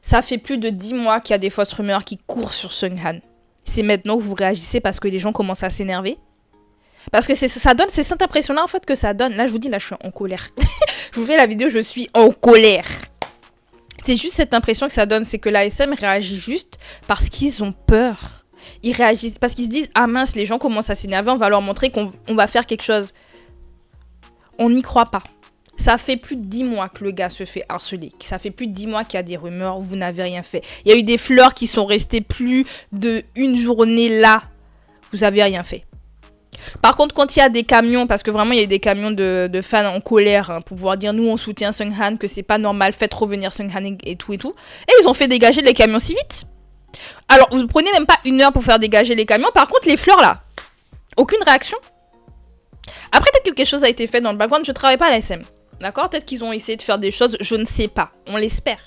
Ça fait plus de 10 mois qu'il y a des fausses rumeurs qui courent sur Seunghan. C'est maintenant que vous réagissez parce que les gens commencent à s'énerver. Parce que ça donne, c'est cette impression-là en fait que ça donne. Là, je vous dis, là, je suis en colère. Je vous fais la vidéo, je suis en colère. C'est juste cette impression que ça donne, c'est que l'ASM réagit juste parce qu'ils ont peur. Ils réagissent parce qu'ils se disent, ah mince, les gens commencent à s'énerver, on va leur montrer qu'on va faire quelque chose. On n'y croit pas. Ça fait plus de 10 mois que le gars se fait harceler. Ça fait plus de 10 mois qu'il y a des rumeurs, vous n'avez rien fait. Il y a eu des fleurs qui sont restées plus d'1 journée là. Vous n'avez rien fait. Par contre, quand il y a des camions, parce que vraiment il y a des camions de fans en colère hein, pour pouvoir dire nous on soutient Seunghan, que c'est pas normal, faites revenir Seunghan et tout, et ils ont fait dégager les camions si vite. Alors vous prenez même pas 1 heure pour faire dégager les camions, par contre les fleurs là, aucune réaction. Après peut-être que quelque chose a été fait dans le background, je travaille pas à la SM, d'accord? Peut-être qu'ils ont essayé de faire des choses, je ne sais pas, on l'espère.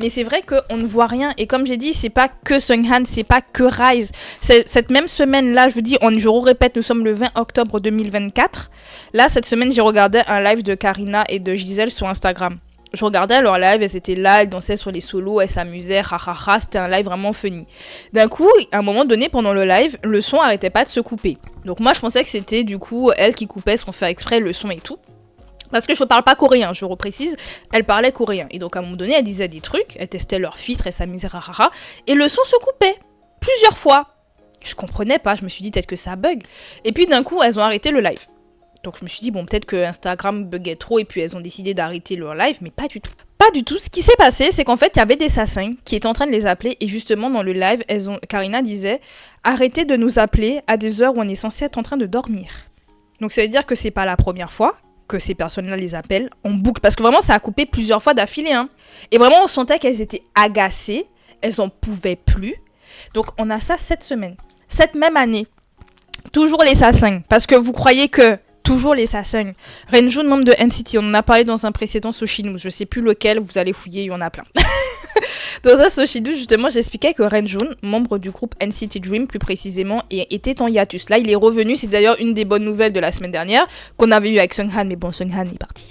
Mais c'est vrai qu'on ne voit rien. Et comme j'ai dit, c'est pas que Seunghan, c'est pas que Rise. Cette même semaine-là, je vous dis, je vous répète, nous sommes le 20 octobre 2024. Là, cette semaine, j'ai regardé un live de Karina et de Gisèle sur Instagram. Je regardais leur live, elles étaient là, elles dansaient sur les solos, elles s'amusaient, ha. C'était un live vraiment funny. D'un coup, à un moment donné, pendant le live, le son arrêtait pas de se couper. Donc moi, je pensais que c'était du coup elle qui coupait sans faire exprès le son et tout. Parce que je ne parle pas coréen, je reprécise, elle parlait coréen. Et donc à un moment donné, elle disait des trucs, elle testait leur filtre, elle s'amusait, rarara. Et le son se coupait, plusieurs fois. Je comprenais pas, je me suis dit peut-être que ça bug. Et puis d'un coup, elles ont arrêté le live. Donc je me suis dit, bon, peut-être que Instagram buguait trop et puis elles ont décidé d'arrêter leur live, mais pas du tout. Pas du tout. Ce qui s'est passé, c'est qu'en fait, il y avait des sassins qui étaient en train de les appeler et justement dans le live, Karina disait, arrêtez de nous appeler à des heures où on est censé être en train de dormir. Donc ça veut dire que c'est pas la première fois que ces personnes-là les appellent en boucle. Parce que vraiment, ça a coupé plusieurs fois d'affilée. Hein. Et vraiment, on sentait qu'elles étaient agacées. Elles en pouvaient plus. Donc on a ça cette semaine. Cette même année. Toujours les sassins. Parce que vous croyez que... Toujours les sassins. Renjun, membre de NCT. On en a parlé dans un précédent Soshi News. Je sais plus lequel. Vous allez fouiller. Il y en a plein. Dans un Soshi News, justement, j'expliquais que Renjun, membre du groupe NCT Dream, plus précisément, était en hiatus. Là, il est revenu. C'est d'ailleurs une des bonnes nouvelles de la semaine dernière qu'on avait eu avec Sunghan. Mais bon, Sunghan est parti.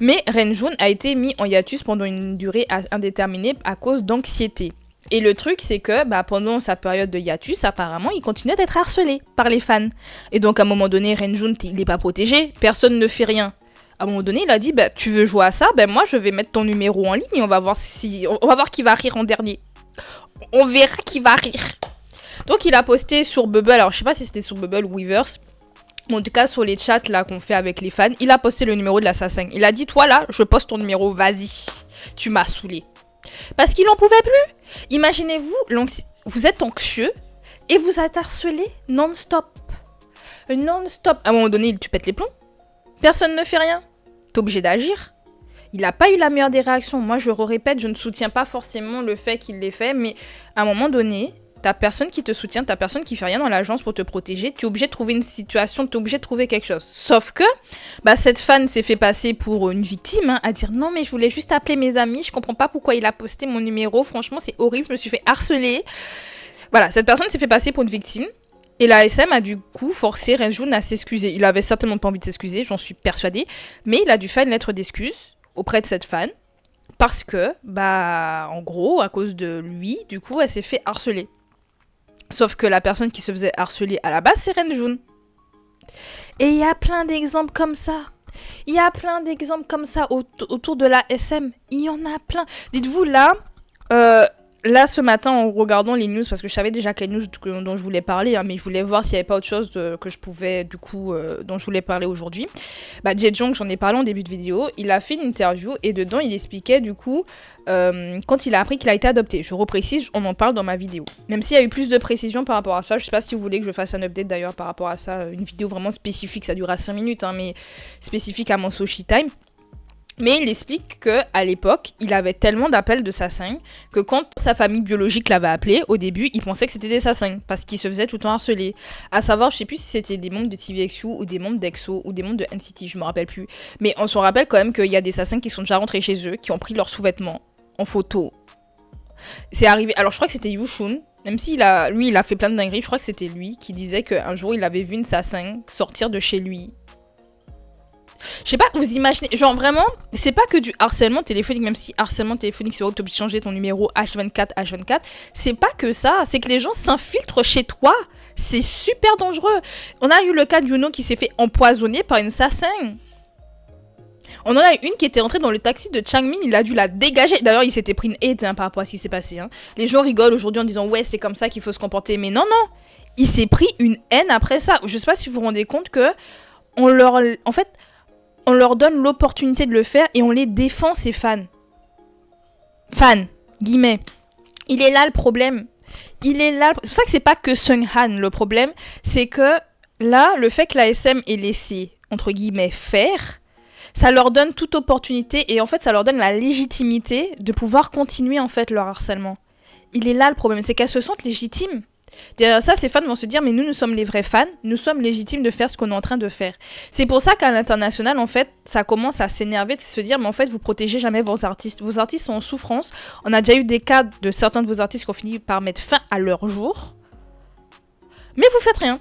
Mais Renjun a été mis en hiatus pendant une durée indéterminée à cause d'anxiété. Et le truc, c'est que pendant sa période de hiatus, apparemment, il continuait d'être harcelé par les fans. Et donc, à un moment donné, Renjun, il n'est pas protégé. Personne ne fait rien. À un moment donné, il a dit, tu veux jouer à ça, moi, je vais mettre ton numéro en ligne et on va voir qui va rire en dernier. On verra qui va rire. Donc, il a posté sur Bubble. Alors, je sais pas si c'était sur Bubble ou Weverse. En tout cas, sur les chats là qu'on fait avec les fans, il a posté le numéro de l'assassin. Il a dit, toi là, je poste ton numéro, vas-y. Tu m'as saoulé. Parce qu'il n'en pouvait plus. Imaginez-vous, vous êtes anxieux et vous êtes harcelé non-stop. Non-stop. À un moment donné, tu pètes les plombs. Personne ne fait rien. T'es obligé d'agir. Il n'a pas eu la meilleure des réactions. Moi, je répète, je ne soutiens pas forcément le fait qu'il l'ait fait, mais à un moment donné, t'as personne qui te soutient, t'as personne qui fait rien dans l'agence pour te protéger, tu es obligé de trouver une situation, tu es obligé de trouver quelque chose. Sauf que, cette fan s'est fait passer pour une victime, à dire non mais je voulais juste appeler mes amis, je comprends pas pourquoi il a posté mon numéro, franchement c'est horrible, je me suis fait harceler. Voilà, cette personne s'est fait passer pour une victime, et la SM a du coup forcé Renjun à s'excuser. Il avait certainement pas envie de s'excuser, j'en suis persuadée, mais il a dû faire une lettre d'excuse auprès de cette fan, parce que, en gros, à cause de lui, du coup, elle s'est fait harceler. Sauf que la personne qui se faisait harceler à la base, c'est Renjun. Et il y a plein d'exemples comme ça. Il y a plein d'exemples comme ça autour de la SM. Il y en a plein. Dites-vous là, ce matin en regardant les news, parce que je savais déjà quelles news dont je voulais parler, mais je voulais voir s'il n'y avait pas autre chose que je pouvais, dont je voulais parler aujourd'hui. Jaejong, j'en ai parlé en début de vidéo, il a fait une interview et dedans il expliquait du coup quand il a appris qu'il a été adopté. Je reprécise, on en parle dans ma vidéo. Même s'il y a eu plus de précisions par rapport à ça, je sais pas si vous voulez que je fasse un update d'ailleurs par rapport à ça, une vidéo vraiment spécifique, ça durera 5 minutes, mais spécifique à mon Soshi Time. Mais il explique qu'à l'époque, il avait tellement d'appels de sassins que quand sa famille biologique l'avait appelé, au début, il pensait que c'était des sassins parce qu'il se faisait tout le temps harceler. À savoir, je sais plus si c'était des membres de TVXU ou des membres d'EXO ou des membres de NCT, je me rappelle plus. Mais on se rappelle quand même qu'il y a des sassins qui sont déjà rentrés chez eux, qui ont pris leurs sous-vêtements en photo. C'est arrivé. Alors je crois que c'était Yushun, même si il a fait plein de dingueries, je crois que c'était lui qui disait qu'un jour il avait vu une assassin sortir de chez lui. Je sais pas, vous imaginez, genre vraiment, c'est pas que du harcèlement téléphonique, même si harcèlement téléphonique, c'est vrai que t'es obligé de changer ton numéro H24, c'est pas que ça, c'est que les gens s'infiltrent chez toi, c'est super dangereux. On a eu le cas de Yuno qui s'est fait empoisonner par une assassin. On en a eu une qui était entrée dans le taxi de Changmin, il a dû la dégager. D'ailleurs, il s'était pris une hate par rapport à ce qui s'est passé. Les gens rigolent aujourd'hui en disant ouais, c'est comme ça qu'il faut se comporter, mais non, il s'est pris une haine après ça. Je sais pas si vous vous rendez compte que on leur donne l'opportunité de le faire et on les défend, ces fans. Fans, guillemets. Il est là le problème. C'est pour ça que c'est pas que Sunghan le problème. C'est que là, le fait que la SM ait laissé, entre guillemets, faire, ça leur donne toute opportunité et en fait, ça leur donne la légitimité de pouvoir continuer en fait leur harcèlement. Il est là le problème, c'est qu'elles se sentent légitimes. Derrière ça, ces fans vont se dire mais nous sommes les vrais fans, nous sommes légitimes de faire ce qu'on est en train de faire. C'est pour ça qu'à l'international, en fait, ça commence à s'énerver de se dire mais en fait, vous protégez jamais vos artistes. Vos artistes sont en souffrance. On a déjà eu des cas de certains de vos artistes qui ont fini par mettre fin à leur jour. Mais vous faites rien.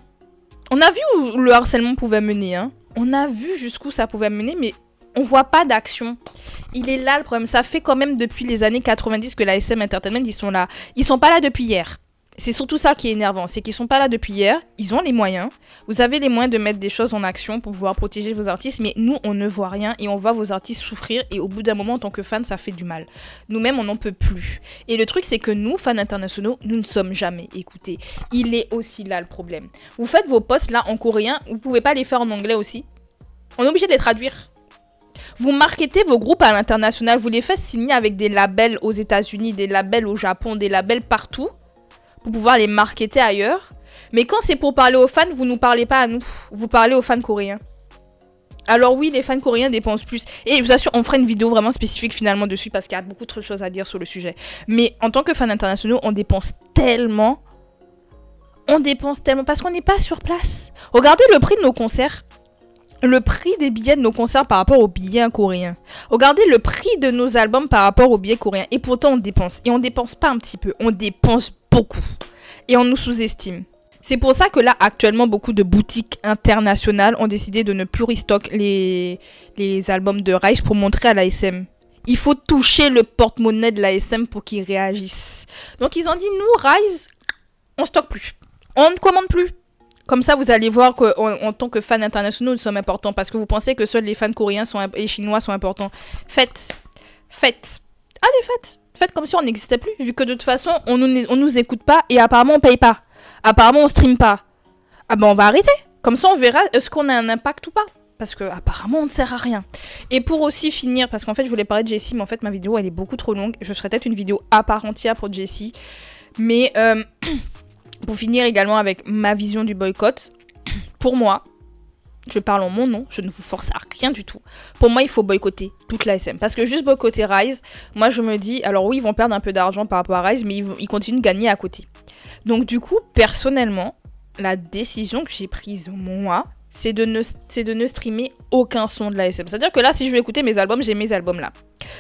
On a vu où le harcèlement pouvait mener, On a vu jusqu'où ça pouvait mener, mais on voit pas d'action. Il est là le problème. Ça fait quand même depuis les années 90 que la SM Entertainment, ils sont là. Ils sont pas là depuis hier. C'est surtout ça qui est énervant, c'est qu'ils sont pas là depuis hier, ils ont les moyens, vous avez les moyens de mettre des choses en action pour pouvoir protéger vos artistes, mais nous on ne voit rien et on voit vos artistes souffrir et au bout d'un moment en tant que fans ça fait du mal. Nous-mêmes on n'en peut plus. Et le truc c'est que nous, fans internationaux, nous ne sommes jamais écoutés. Il est aussi là le problème. Vous faites vos posts là en coréen, vous pouvez pas les faire en anglais aussi? On est obligé de les traduire. Vous marketez vos groupes à l'international, vous les faites signer avec des labels aux États-Unis, des labels au Japon, des labels partout, pour pouvoir les marketer ailleurs. Mais quand c'est pour parler aux fans, vous nous parlez pas à nous, vous parlez aux fans coréens. Alors oui, les fans coréens dépensent plus. Et je vous assure, on fera une vidéo vraiment spécifique finalement dessus, parce qu'il y a beaucoup de choses à dire sur le sujet. Mais en tant que fans internationaux, on dépense tellement. Parce qu'on n'est pas sur place. Regardez le prix de nos concerts. Le prix des billets de nos concerts par rapport aux billets coréens. Regardez le prix de nos albums par rapport aux billets coréens. Et pourtant, on dépense. Et on dépense pas un petit peu. On dépense beaucoup. Et on nous sous-estime. C'est pour ça que là, actuellement, beaucoup de boutiques internationales ont décidé de ne plus restock les albums de Rise pour montrer à l'ASM. Il faut toucher le porte-monnaie de l'ASM pour qu'ils réagissent. Donc, ils ont dit, nous, Rise, on stocke plus. On ne commande plus. Comme ça, vous allez voir qu'en tant que fans internationaux, nous sommes importants. Parce que vous pensez que seuls les fans coréens et chinois sont importants. Faites. Allez, faites comme si on n'existait plus. Vu que de toute façon, on nous écoute pas et apparemment, on paye pas. Apparemment, on stream pas. Ah ben, on va arrêter. Comme ça, on verra est-ce qu'on a un impact ou pas. Parce que apparemment, on ne sert à rien. Et pour aussi finir, parce qu'en fait, je voulais parler de Jessie, mais en fait, ma vidéo, elle est beaucoup trop longue. Je ferai peut-être une vidéo à part entière pour Jessie. Mais... pour finir également avec ma vision du boycott, pour moi, je parle en mon nom, je ne vous force à rien du tout. Pour moi, il faut boycotter toute la SM. Parce que juste boycotter Rise, moi je me dis, alors oui, ils vont perdre un peu d'argent par rapport à Rise, mais ils continuent de gagner à côté. Donc du coup, personnellement, la décision que j'ai prise moi, c'est de ne streamer aucun son de la SM. C'est-à-dire que là, si je veux écouter mes albums, j'ai mes albums là.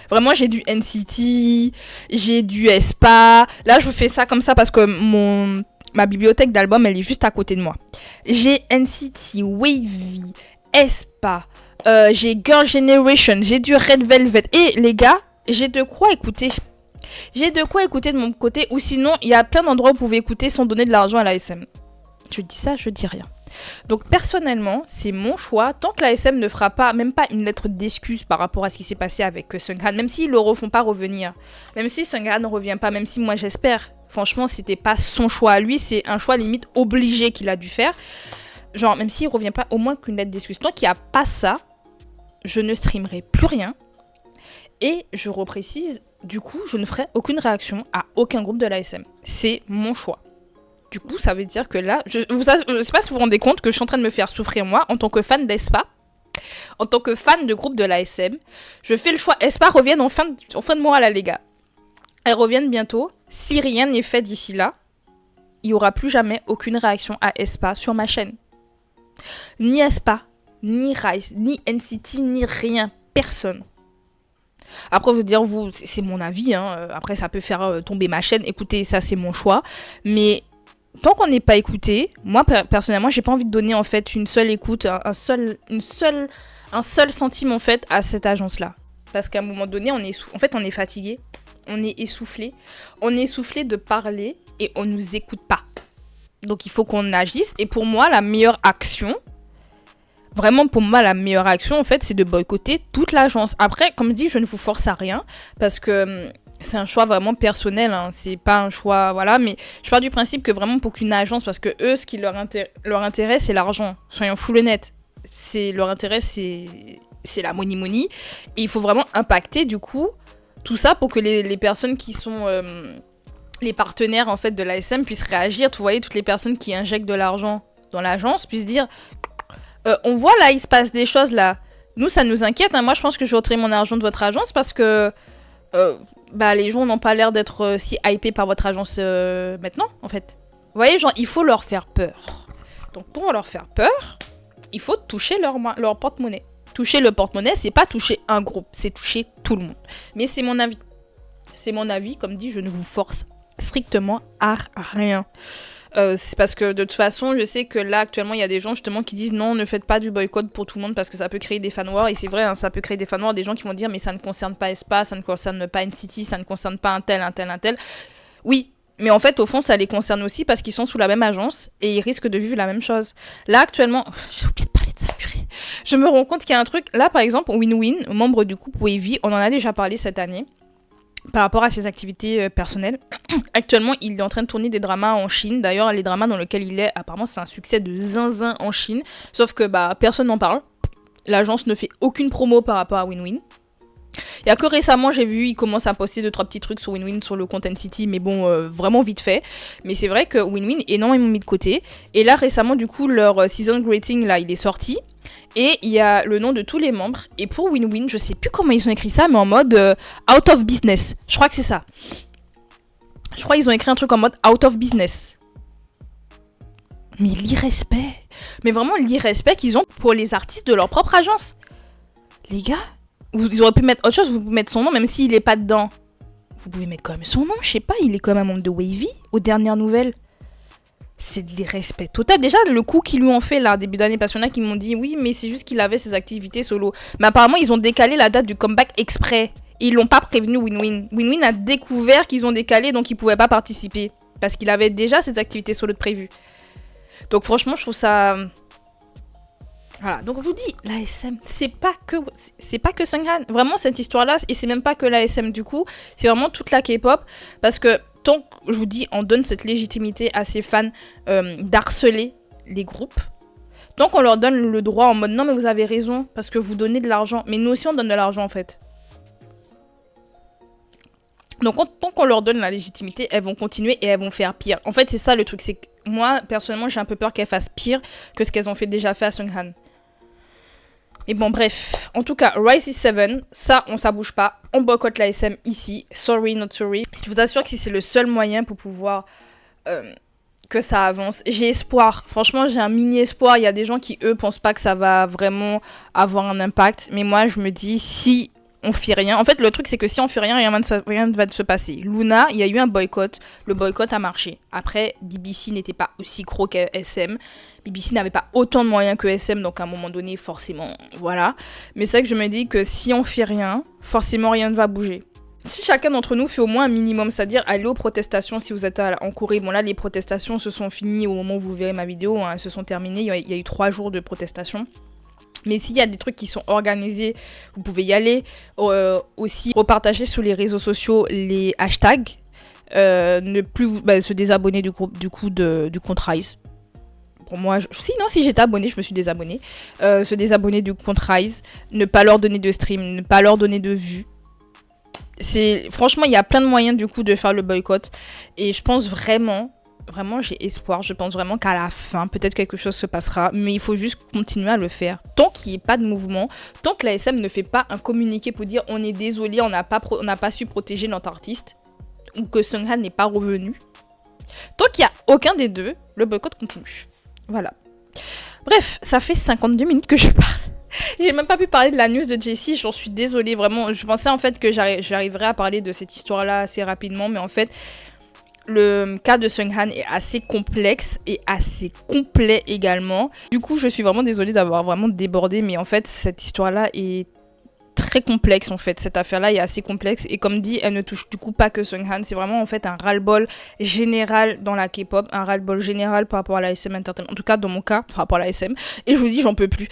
Vraiment, j'ai du NCT, j'ai du aespa. Là, je vous fais ça comme ça parce que ma bibliothèque d'albums, elle est juste à côté de moi. J'ai NCT, Wavy, aespa, j'ai Girl Generation, j'ai du Red Velvet. Et les gars, j'ai de quoi écouter. J'ai de quoi écouter de mon côté. Ou sinon, il y a plein d'endroits où vous pouvez écouter sans donner de l'argent à la SM. Je dis ça, je dis rien. Donc personnellement, c'est mon choix. Tant que la SM ne fera pas, même pas une lettre d'excuse par rapport à ce qui s'est passé avec Seunghan, même s'ils le refont pas revenir, même si Seunghan ne revient pas, même si moi j'espère, franchement c'était pas son choix à lui, c'est un choix limite obligé qu'il a dû faire. Genre même s'il revient pas, au moins qu'une lettre d'excuse. Tant qu'il n'y a pas ça, je ne streamerai plus rien. Et je reprécise, du coup, je ne ferai aucune réaction à aucun groupe de la SM. C'est mon choix. Du coup, ça veut dire que là, je sais pas si vous vous rendez compte que je suis en train de me faire souffrir moi, en tant que fan d'Aespa, en tant que fan de groupe de l'ASM. Je fais le choix. Aespa reviennent en fin de mois là, les gars. Elles reviennent bientôt. Si rien n'est fait d'ici là, il n'y aura plus jamais aucune réaction à Aespa sur ma chaîne. Ni Aespa, ni Rise, ni NCT, ni rien. Personne. Après, vous dire, c'est mon avis. Hein. Après, ça peut faire tomber ma chaîne. Écoutez, ça, c'est mon choix. Mais... tant qu'on n'est pas écouté, moi personnellement, j'ai pas envie de donner en fait une seule écoute, un seul centime en fait à cette agence-là, parce qu'à un moment donné, on est fatigué, on est essoufflé de parler et on nous écoute pas. Donc il faut qu'on agisse. Et pour moi, la meilleure action en fait, c'est de boycotter toute l'agence. Après, comme dit, je ne vous force à rien parce que c'est un choix vraiment personnel, hein. C'est pas un choix, voilà, mais je pars du principe que vraiment pour qu'une agence, parce que eux, ce qui leur intéresse, c'est l'argent, soyons full honnêtes, leur intérêt, c'est la money, et il faut vraiment impacter, du coup, tout ça pour que les personnes qui sont les partenaires, en fait, de l'ASM puissent réagir. Vous voyez, toutes les personnes qui injectent de l'argent dans l'agence puissent dire, on voit là, il se passe des choses là, nous, ça nous inquiète, hein. Moi, je pense que je vais retirer mon argent de votre agence parce que... les gens n'ont pas l'air d'être si hypés par votre agence maintenant, en fait. Vous voyez, genre, il faut leur faire peur. Donc, pour leur faire peur, il faut toucher leur porte-monnaie. Toucher le porte-monnaie, c'est pas toucher un groupe, c'est toucher tout le monde. Mais c'est mon avis. C'est mon avis, comme dit, je ne vous force strictement à rien. C'est parce que de toute façon, je sais que là, actuellement, il y a des gens justement qui disent non, ne faites pas du boycott pour tout le monde parce que ça peut créer des fan wars. Et c'est vrai, hein, ça peut créer des fan wars. Des gens qui vont dire mais ça ne concerne pas Aespa, ça ne concerne pas NCT, ça ne concerne pas un tel. Oui, Mais en fait, au fond, ça les concerne aussi parce qu'ils sont sous la même agence et ils risquent de vivre la même chose. Là, actuellement, j'ai oublié de parler de ça, purée. Je me rends compte qu'il y a un truc. Là, par exemple, Win-Win, membre du couple Wavy, on en a déjà parlé cette année par rapport à ses activités personnelles. Actuellement, il est en train de tourner des dramas en Chine. D'ailleurs, les dramas dans lesquels il est, apparemment, c'est un succès de zinzin en Chine. Sauf que personne n'en parle. L'agence ne fait aucune promo par rapport à Win-Win. Il y a que récemment, j'ai vu, ils commencent à poster 2-3 petits trucs sur Win-Win sur le Content City, mais bon, vraiment vite fait. Mais c'est vrai que Win-Win est énormément mis de côté. Et là, récemment, du coup, leur season rating, là, il est sorti. Et il y a le nom de tous les membres. Et pour Win-Win, je sais plus comment ils ont écrit ça, mais en mode out of business. Je crois que c'est ça. Je crois qu'ils ont écrit un truc en mode out of business. Mais l'irrespect. Mais vraiment l'irrespect qu'ils ont pour les artistes de leur propre agence. Les gars, ils auraient pu mettre autre chose, vous pouvez mettre son nom, même s'il est pas dedans. Vous pouvez mettre quand même son nom, je sais pas, il est quand même un membre de Wavy, aux dernières nouvelles. C'est de l'irrespect total. Déjà, le coup qu'ils lui ont fait là, début d'année, parce qu'il y en a qui m'ont dit, oui, mais c'est juste qu'il avait ses activités solo. Mais apparemment, ils ont décalé la date du comeback exprès. Et ils l'ont pas prévenu Win-Win. Win-Win a découvert qu'ils ont décalé, donc il pouvait pas participer. Parce qu'il avait déjà ses activités solo de prévues. Donc franchement, je trouve ça... Voilà, donc je vous dis, l'ASM, c'est pas que Sunghan. Vraiment, cette histoire-là, et c'est même pas que l'ASM du coup, c'est vraiment toute la K-pop. Parce que tant que, je vous dis, on donne cette légitimité à ces fans d'harceler les groupes, tant qu'on leur donne le droit en mode, non mais vous avez raison, parce que vous donnez de l'argent. Mais nous aussi, on donne de l'argent en fait. Donc tant qu'on leur donne la légitimité, elles vont continuer et elles vont faire pire. En fait, c'est ça le truc, c'est que moi, personnellement, j'ai un peu peur qu'elles fassent pire que ce qu'elles ont déjà fait à Sunghan. Et bon, bref. En tout cas, Rise is 7, ça bouge pas. On boycotte la SM ici. Sorry, not sorry. Je vous assure que si c'est le seul moyen pour pouvoir que ça avance, j'ai espoir. Franchement, j'ai un mini espoir. Il y a des gens qui, eux, pensent pas que ça va vraiment avoir un impact. Mais moi, je me dis, si on fait rien. En fait, le truc, c'est que si on fait rien, rien ne va se passer. Luna, il y a eu un boycott. Le boycott a marché. Après, BBC n'était pas aussi gros que SM. BBC n'avait pas autant de moyens que SM, donc à un moment donné, forcément, voilà. Mais c'est vrai que je me dis que si on fait rien, forcément, rien ne va bouger. Si chacun d'entre nous fait au moins un minimum, c'est-à-dire aller aux protestations si vous êtes en Corée. Bon là, les protestations se sont finies au moment où vous verrez ma vidéo, hein, elles se sont terminées. Il y a eu 3 jours de protestations. Mais s'il y a des trucs qui sont organisés, vous pouvez y aller. Aussi, repartager sur les réseaux sociaux les hashtags. Ne plus se désabonner du compte Rise. Pour moi, si j'étais abonnée, je me suis désabonnée. Se désabonner du compte Rise. Ne pas leur donner de stream, ne pas leur donner de vues. Franchement, il y a plein de moyens du coup de faire le boycott. Et je pense vraiment, j'ai espoir. Je pense vraiment qu'à la fin, peut-être quelque chose se passera. Mais il faut juste continuer à le faire. Tant qu'il n'y ait pas de mouvement, tant que la SM ne fait pas un communiqué pour dire on est désolé, on n'a pas su protéger notre artiste, ou que Sunghan n'est pas revenu. Tant qu'il n'y a aucun des deux, le boycott continue. Voilà. Bref, ça fait 52 minutes que je parle. J'ai même pas pu parler de la news de Jessie, j'en suis désolée, vraiment. Je pensais en fait que j'arriverais à parler de cette histoire-là assez rapidement, mais en fait, le cas de Sunghan est assez complexe et assez complet également. Du coup, je suis vraiment désolée d'avoir vraiment débordé, mais en fait, cette histoire-là est très complexe en fait. Cette affaire-là est assez complexe et comme dit, elle ne touche du coup pas que Sunghan. C'est vraiment en fait un ras-le-bol général dans la K-pop, un ras-le-bol général par rapport à la SM Entertainment. En tout cas, dans mon cas, par rapport à la SM. Et je vous dis, j'en peux plus.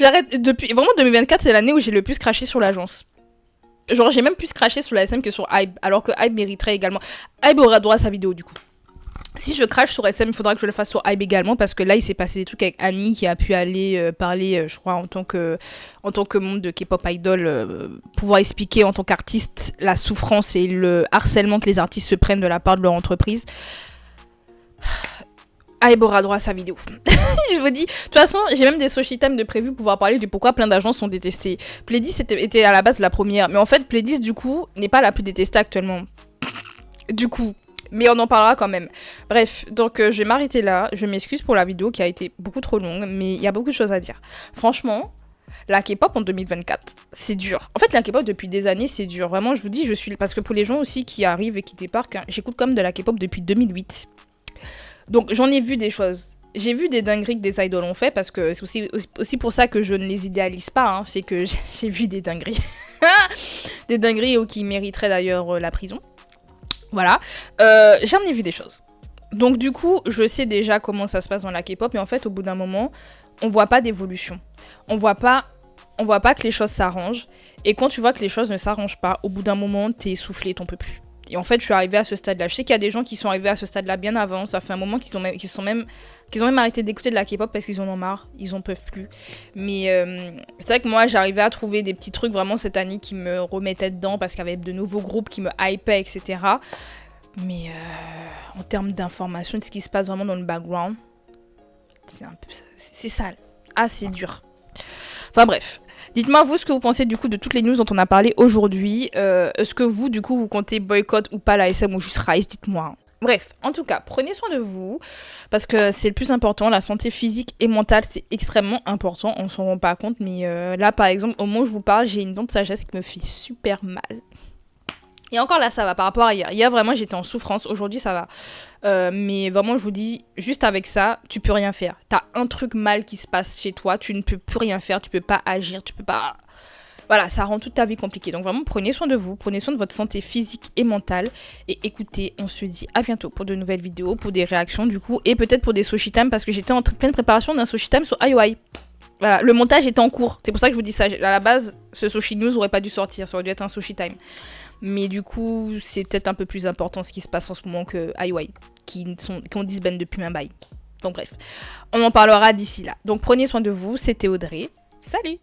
J'arrête depuis... Vraiment, 2024, c'est l'année où j'ai le plus craché sur l'agence. Genre, j'ai même plus craché sur la SM que sur Hybe. Alors que Hybe mériterait également... Hybe aura droit à sa vidéo, du coup. Si je crache sur SM, il faudra que je le fasse sur Hybe également, parce que là, il s'est passé des trucs avec Annie qui a pu aller parler, je crois, en tant que membre de K-pop Idol, pouvoir expliquer en tant qu'artiste la souffrance et le harcèlement que les artistes se prennent de la part de leur entreprise. Hybe aura droit à sa vidéo. Je vous dis, de toute façon, j'ai même des Soshi Time de prévu pour pouvoir parler du pourquoi plein d'agences sont détestées. Pledis était à la base la première, mais en fait, Pledis, du coup, n'est pas la plus détestée actuellement. Du coup... Mais on en parlera quand même. Bref, donc je vais m'arrêter là. Je m'excuse pour la vidéo qui a été beaucoup trop longue, mais il y a beaucoup de choses à dire. Franchement, la K-pop en 2024, c'est dur. En fait, la K-pop depuis des années, c'est dur. Vraiment, je vous dis, parce que pour les gens aussi qui arrivent et qui débarquent, hein, j'écoute comme de la K-pop depuis 2008. Donc j'en ai vu des choses. J'ai vu des dingueries que des idoles ont fait, parce que c'est aussi pour ça que je ne les idéalise pas, hein, c'est que j'ai vu des dingueries. Des dingueries qui mériteraient d'ailleurs la prison. Voilà, j'en ai vu des choses. Donc du coup, je sais déjà comment ça se passe dans la K-pop, mais en fait, au bout d'un moment, on voit pas d'évolution. On voit pas que les choses s'arrangent. Et quand tu vois que les choses ne s'arrangent pas, au bout d'un moment, t'es essoufflé, t'en peux plus. Et en fait, je suis arrivée à ce stade-là. Je sais qu'il y a des gens qui sont arrivés à ce stade-là bien avant. Ça fait un moment qu'ils ont même arrêté d'écouter de la K-pop parce qu'ils en ont marre. Ils en peuvent plus. Mais c'est vrai que moi, j'arrivais à trouver des petits trucs vraiment cette année qui me remettaient dedans parce qu'il y avait de nouveaux groupes qui me hypaient, etc. Mais en termes d'information de ce qui se passe vraiment dans le background, c'est sale. Ah, c'est dur. Enfin bref. Dites-moi vous ce que vous pensez du coup de toutes les news dont on a parlé aujourd'hui. Est-ce que vous du coup vous comptez boycott ou pas la SM ou juste Rise? Dites-moi. Bref, en tout cas, prenez soin de vous parce que c'est le plus important. La santé physique et mentale, c'est extrêmement important. On s'en rend pas compte, mais là par exemple, au moment où je vous parle, j'ai une dent de sagesse qui me fait super mal. Et encore là, ça va par rapport à hier. Hier, vraiment, j'étais en souffrance. Aujourd'hui, ça va. Mais vraiment, je vous dis, juste avec ça, tu peux rien faire. T'as un truc mal qui se passe chez toi, tu ne peux plus rien faire, tu peux pas agir, tu peux pas... Voilà, ça rend toute ta vie compliquée. Donc vraiment, prenez soin de vous, prenez soin de votre santé physique et mentale. Et écoutez, on se dit à bientôt pour de nouvelles vidéos, pour des réactions du coup, et peut-être pour des sushi time, parce que j'étais en pleine préparation d'un sushi time sur IOI. Voilà, le montage était en cours. C'est pour ça que je vous dis ça. À la base, ce sushi news aurait pas dû sortir, ça aurait dû être un sushi time. Mais du coup, c'est peut-être un peu plus important ce qui se passe en ce moment que IY, qui ont disband depuis un bail. Donc bref, on en parlera d'ici là. Donc prenez soin de vous, c'était Audrey. Salut!